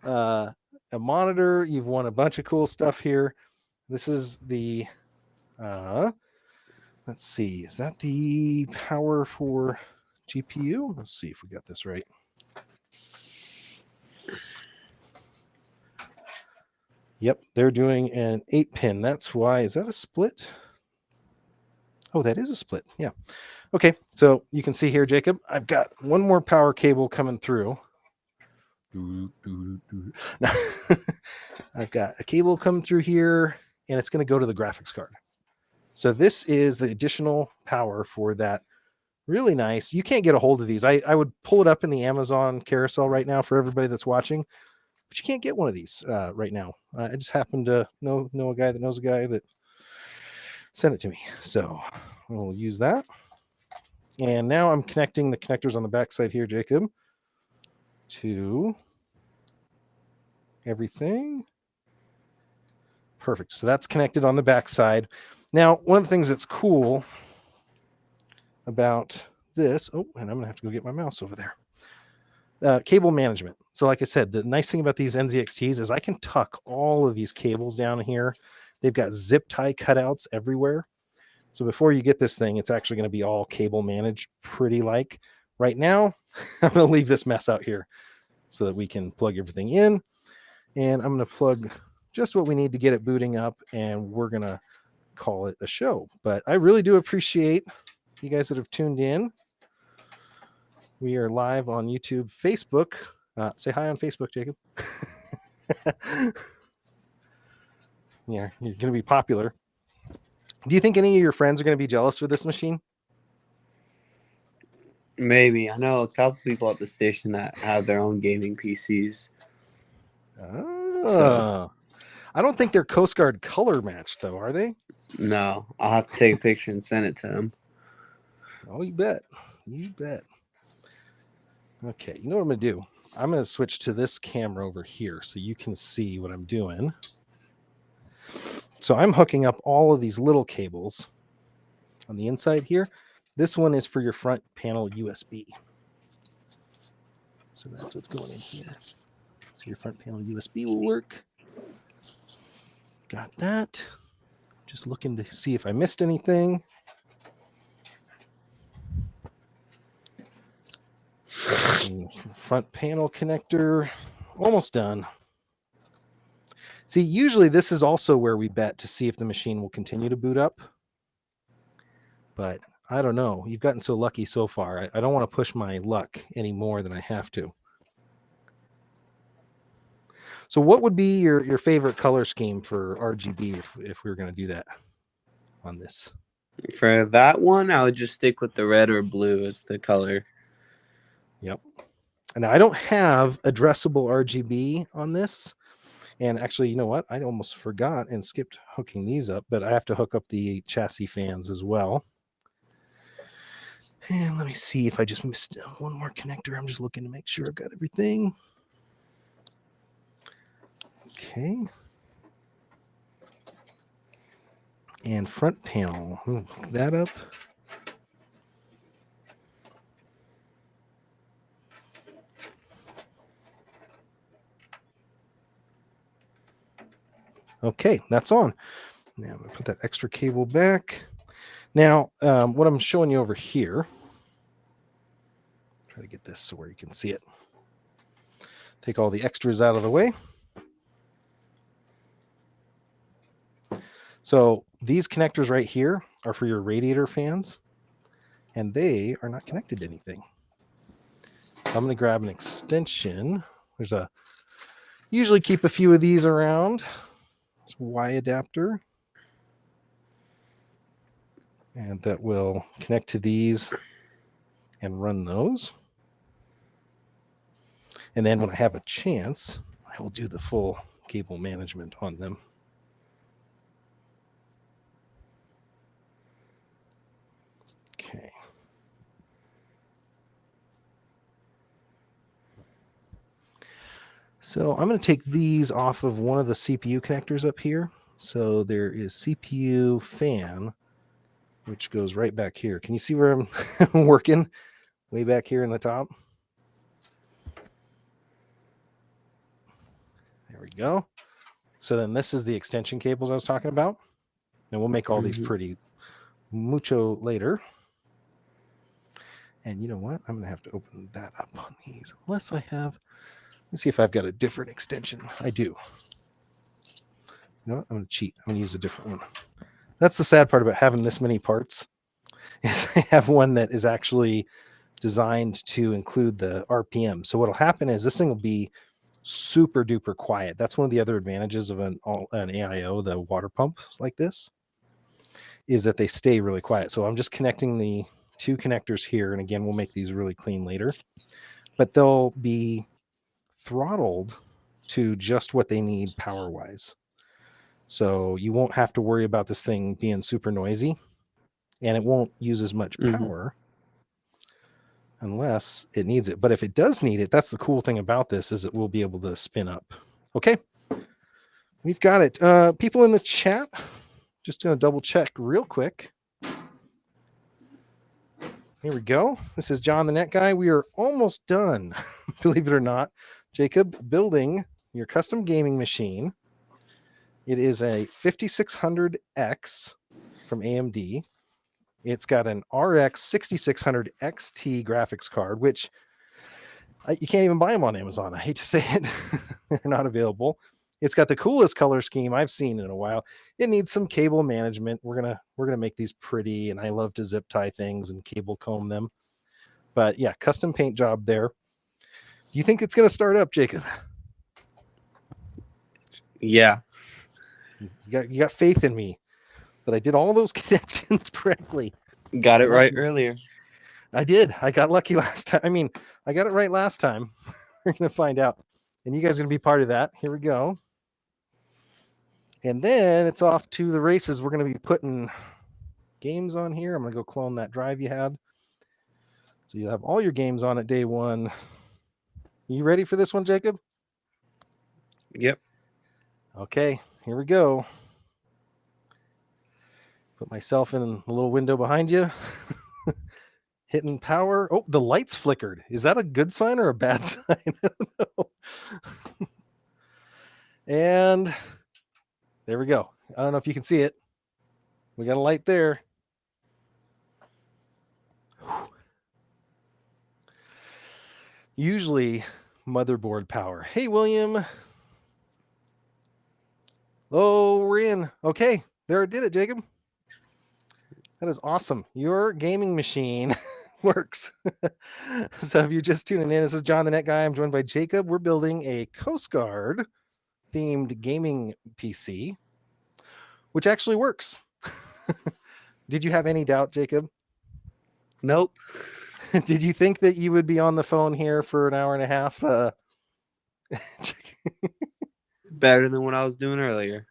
A monitor. You've won a bunch of cool stuff here. This is the, let's see, is that the power for GPU? Let's see if we got this right. Yep, they're doing an 8-pin. That's why. Is that a split? Oh, that is a split. Yeah. Okay, so you can see here, Jacob, I've got one more power cable coming through. I've got a cable coming through here, and it's going to go to the graphics card. So this is the additional power for that. Really nice. You can't get a hold of these. I would pull it up in the Amazon carousel right now for everybody that's watching, but you can't get one of these right now. I just happen to know a guy that knows a guy that sent it to me. So we'll use that. And now I'm connecting the connectors on the back side here, Jacob, to everything. Perfect. So that's connected on the back side. Now, one of the things that's cool about this, and I'm going to have to go get my mouse over there. Cable management. So like I said, the nice thing about these NZXTs is I can tuck all of these cables down here. They've got zip tie cutouts everywhere. So before you get this thing, it's actually going to be all cable managed pretty like. Right now, I'm going to leave this mess out here so that we can plug everything in. And I'm going to plug just what we need to get it booting up, and we're going to call it a show. But I really do appreciate you guys that have tuned in. We are live on YouTube, Facebook. Say hi on Facebook, Jacob. Yeah, you're going to be popular. Do you think any of your friends are going to be jealous for this machine? Maybe. I know a couple people at the station that have their own gaming PCs. So. I don't think they're Coast Guard color matched, though, are they? No, I'll have to take a picture and send it to them. Oh, you bet. You bet. Okay, you know what I'm going to do? I'm going to switch to this camera over here so you can see what I'm doing. So I'm hooking up all of these little cables on the inside here. This one is for your front panel USB. So that's what's going in here. So your front panel USB will work. Got that. Just looking to see if I missed anything. Front panel connector, almost done. See, usually this is also where we bet to see if the machine will continue to boot up. But I don't know. You've gotten so lucky so far. I don't want to push my luck any more than I have to. So what would be your favorite color scheme for RGB if we were going to do that on this? For that one, I would just stick with the red or blue as the color. Yep. And I don't have addressable RGB on this. And actually, you know what? I almost forgot and skipped hooking these up, but I have to hook up the chassis fans as well. And let me see if I just missed one more connector. I'm just looking to make sure I've got everything. Okay. And front panel. Hook that up. Okay, that's on. Now I'm going to put that extra cable back. Now, what I'm showing you over here, try to get this so where you can see it. Take all the extras out of the way. So these connectors right here are for your radiator fans, and they are not connected to anything. So I'm going to grab an extension. Usually keep a few of these around. It's a Y adapter. And that will connect to these and run those. And then when I have a chance, I will do the full cable management on them. Okay. So I'm going to take these off of one of the CPU connectors up here. So there is CPU fan, which goes right back here. Can you see where I'm working? Way back here in the top. There we go. So then this is the extension cables I was talking about. And we'll make all these pretty mucho later. And you know what? I'm going to have to open that up on these. Unless I have... Let's see if I've got a different extension. I do. You know what? I'm going to cheat. I'm going to use a different one. That's the sad part about having this many parts. Is I have one that is actually designed to include the RPM. So what'll happen is this thing will be super duper quiet. That's one of the other advantages of an AIO, the water pumps like this, is that they stay really quiet. So I'm just connecting the two connectors here. And again, we'll make these really clean later. But they'll be throttled to just what they need power-wise. So you won't have to worry about this thing being super noisy. And it won't use as much power unless it needs it. But if it does need it, that's the cool thing about this, is it will be able to spin up. Okay. We've got it. People in the chat, just going to double check real quick. Here we go. This is John the Net Guy. We are almost done, believe it or not. Jacob, building your custom gaming machine. It is a 5600X from AMD. It's got an RX 6600 XT graphics card, which you can't even buy them on Amazon. I hate to say it. They're not available. It's got the coolest color scheme I've seen in a while. It needs some cable management. We're gonna make these pretty, and I love to zip tie things and cable comb them. But yeah, custom paint job there. Do you think it's gonna start up, Jacob? Yeah. You got faith in me that I did all those connections correctly. Got it right earlier. I did. I got lucky last time. I mean, I got it right last time. We're going to find out. And you guys are going to be part of that. Here we go. And then it's off to the races. We're going to be putting games on here. I'm going to go clone that drive you had. So you have all your games on it day one. You ready for this one, Jacob? Yep. Okay, here we go. Put myself in a little window behind you. Hitting power. Oh, the lights flickered. Is that a good sign or a bad sign? I don't know. And there we go. I don't know if you can see it. We got a light there. Usually motherboard power. Hey, William. Oh, we're in. Okay, there it did it, Jacob. That is awesome. Your gaming machine works. So if you're just tuning in, this is John the Net Guy. I'm joined by Jacob. We're building a Coast Guard themed gaming PC, which actually works. Did you have any doubt, Jacob? Nope. Did you think that you would be on the phone here for an hour and a half? Better than what I was doing earlier.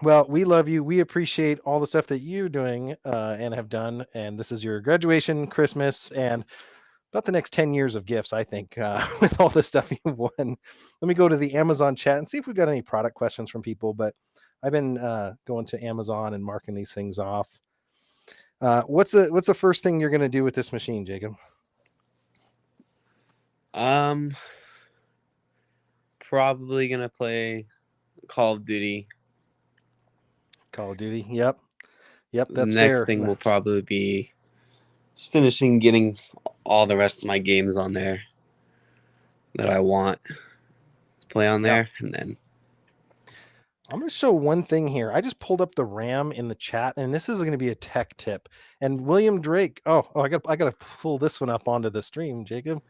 Well, we love you. We appreciate all the stuff that you're doing and have done. And this is your graduation, Christmas, and about the next 10 years of gifts, I think, with all the stuff you've won. Let me go to the Amazon chat and see if we've got any product questions from people. But I've been going to Amazon and marking these things off. What's the first thing you're going to do with this machine, Jacob? Probably going to play Call of Duty. Call of Duty. Yep. That's next fair. Thing will probably be just finishing getting all the rest of my games on there that I want to play on there, and then I'm going to show one thing here. I just pulled up the RAM in the chat, and this is going to be a tech tip. And William Drake. Oh, I got to pull this one up onto the stream, Jacob.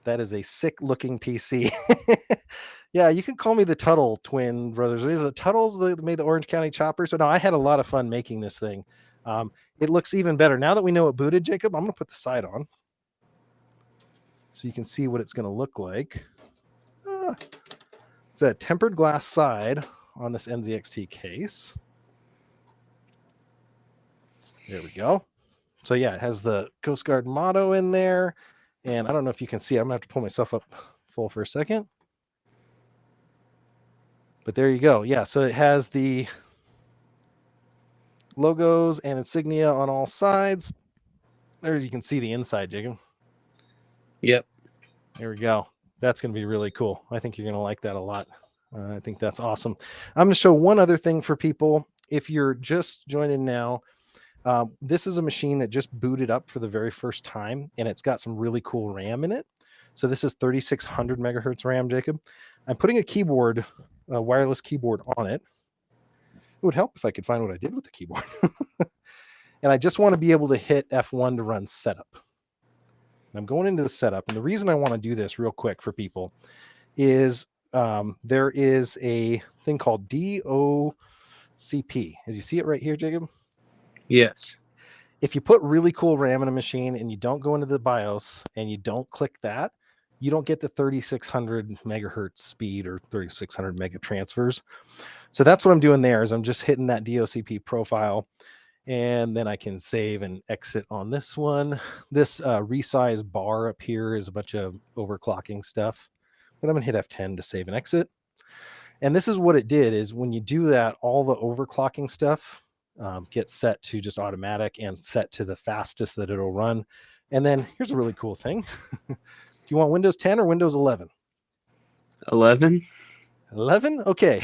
That is a sick looking PC. Yeah, you can call me the Tuttle twin brothers. These are the Tuttles that made the Orange County Chopper. So no, I had a lot of fun making this thing. It looks even better now that we know it booted, Jacob. I'm going to put the side on so you can see what it's going to look like. It's a tempered glass side on this Nzxt case. There we go. So yeah, it has the Coast Guard motto in there. And I don't know if you can see, I'm gonna have to pull myself up full for a second. But there you go. Yeah, so it has the logos and insignia on all sides. There you can see the inside, Jacob. Yep. There we go. That's going to be really cool. I think you're going to like that a lot. I think that's awesome. I'm going to show one other thing for people. If you're just joining now, this is a machine that just booted up for the very first time, and it's got some really cool RAM in it. So this is 3600 megahertz RAM, Jacob. I'm putting a keyboard, a wireless keyboard on it. It would help if I could find what I did with the keyboard. And I just want to be able to hit F1 to run setup. And I'm going into the setup. And the reason I want to do this real quick for people is there is a thing called DOCP. As you see it right here, Jacob? Yes. If you put really cool RAM in a machine and you don't go into the BIOS and you don't click that, you don't get the 3600 megahertz speed or 3600 mega transfers. So that's what I'm doing there is I'm just hitting that DOCP profile, and then I can save and exit on this one. This resize bar up here is a bunch of overclocking stuff, but I'm gonna hit F10 to save and exit. And this is what it did is when you do that, all the overclocking stuff gets set to just automatic and set to the fastest that it'll run. And then here's a really cool thing. Do you want Windows 10 or Windows 11? 11? 11? Okay.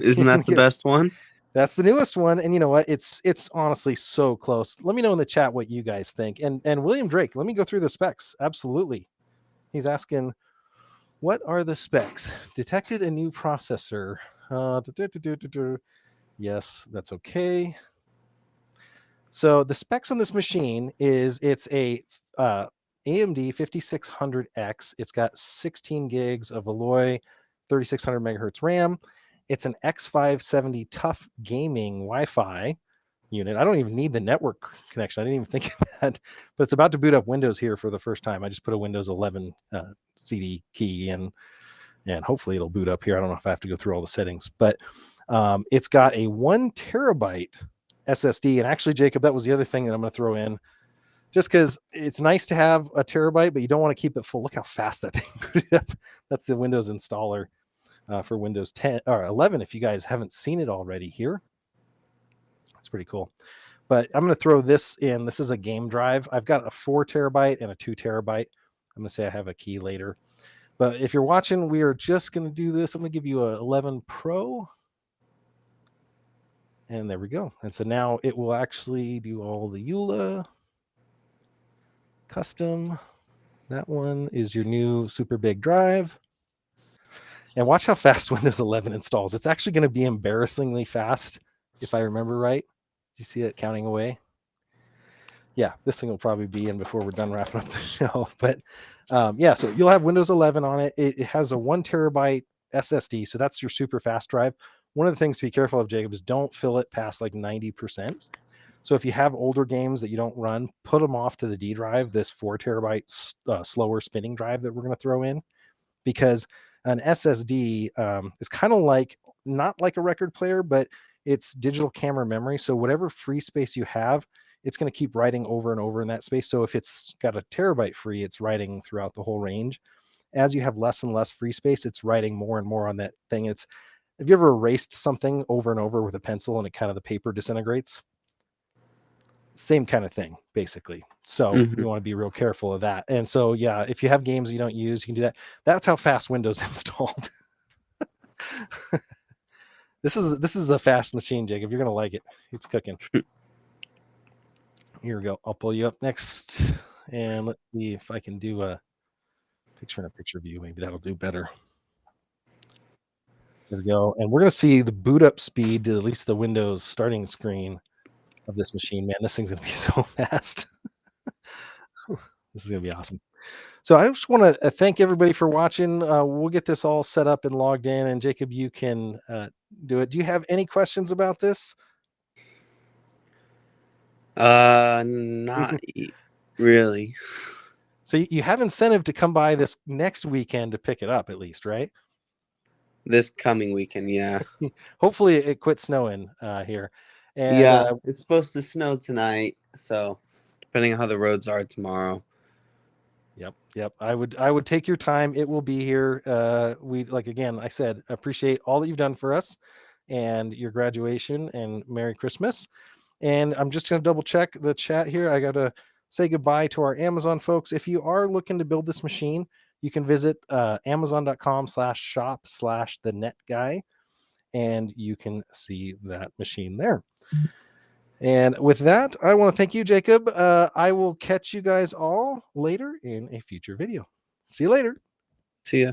Isn't that the best one? That's the newest one. And you know what? It's honestly so close. Let me know in the chat what you guys think. And William Drake, let me go through the specs. Absolutely. He's asking, what are the specs? Detected a new processor. Yes, that's okay. So the specs on this machine is it's a AMD 5600X. It's got 16 gigs of Alloy, 3600 megahertz RAM. It's an X570 Tough Gaming Wi-Fi unit. I don't even need the network connection. I didn't even think of that, but it's about to boot up Windows here for the first time. I just put a Windows 11 CD key in, and hopefully it'll boot up here. I don't know if I have to go through all the settings, but it's got a 1 terabyte SSD. And actually, Jacob, that was the other thing that I'm going to throw in, just because it's nice to have a terabyte, but you don't want to keep it full. Look how fast that thing booted up. That's the Windows installer for Windows 10 or 11. If you guys haven't seen it already here, it's pretty cool. But I'm going to throw this in. This is a game drive. I've got a 4 terabyte and a 2 terabyte. I'm going to say I have a key later. But if you're watching, we are just going to do this. I'm going to give you a 11 Pro. And there we go. And so now it will actually do all the EULA custom. That one is your new super big drive. And watch how fast Windows 11 installs. It's actually going to be embarrassingly fast, if I remember right. Do you see it counting away? Yeah, this thing will probably be in before we're done wrapping up the show. But yeah, so you'll have Windows 11 on it. It has a 1 terabyte SSD, so that's your super fast drive. One of the things to be careful of, Jacob, is don't fill it past like 90%. So if you have older games that you don't run, put them off to the D drive, this 4 terabyte slower spinning drive that we're going to throw in, because an SSD is kind of like, not like a record player, but it's digital camera memory. So whatever free space you have, it's going to keep writing over and over in that space. So if it's got a terabyte free, it's writing throughout the whole range. As you have less and less free space, it's writing more and more on that thing. Have you ever erased something over and over with a pencil and it kind of the paper disintegrates? Same kind of thing, basically. So you want to be real careful of that. And so, yeah, if you have games you don't use, you can do that. That's how fast Windows installed. This is a fast machine, Jacob. You're going to like it. It's cooking. Here we go. I'll pull you up next. And let's see if I can do a picture in a picture view. Maybe that'll do better. There we go. And we're going to see the boot up speed to at least the Windows starting screen of this machine. Man, this thing's going to be so fast. This is going to be awesome. So I just want to thank everybody for watching. We'll get this all set up and logged in, and Jacob, you can do it. Do you have any questions about this? Not really. So you have incentive to come by this next weekend to pick it up, at least, right? This coming weekend, yeah. Hopefully it quits snowing here. And, yeah, it's supposed to snow tonight, so depending on how the roads are tomorrow. Yep. I would take your time. It will be here. We again, I said, appreciate all that you've done for us and your graduation, and Merry Christmas. And I'm just going to double check the chat here. I got to say goodbye to our Amazon folks. If you are looking to build this machine, you can visit amazon.com/shop/thenetguy, and you can see that machine there. And with that, I want to thank you, Jacob. I will catch you guys all later in a future video. See you later. See ya.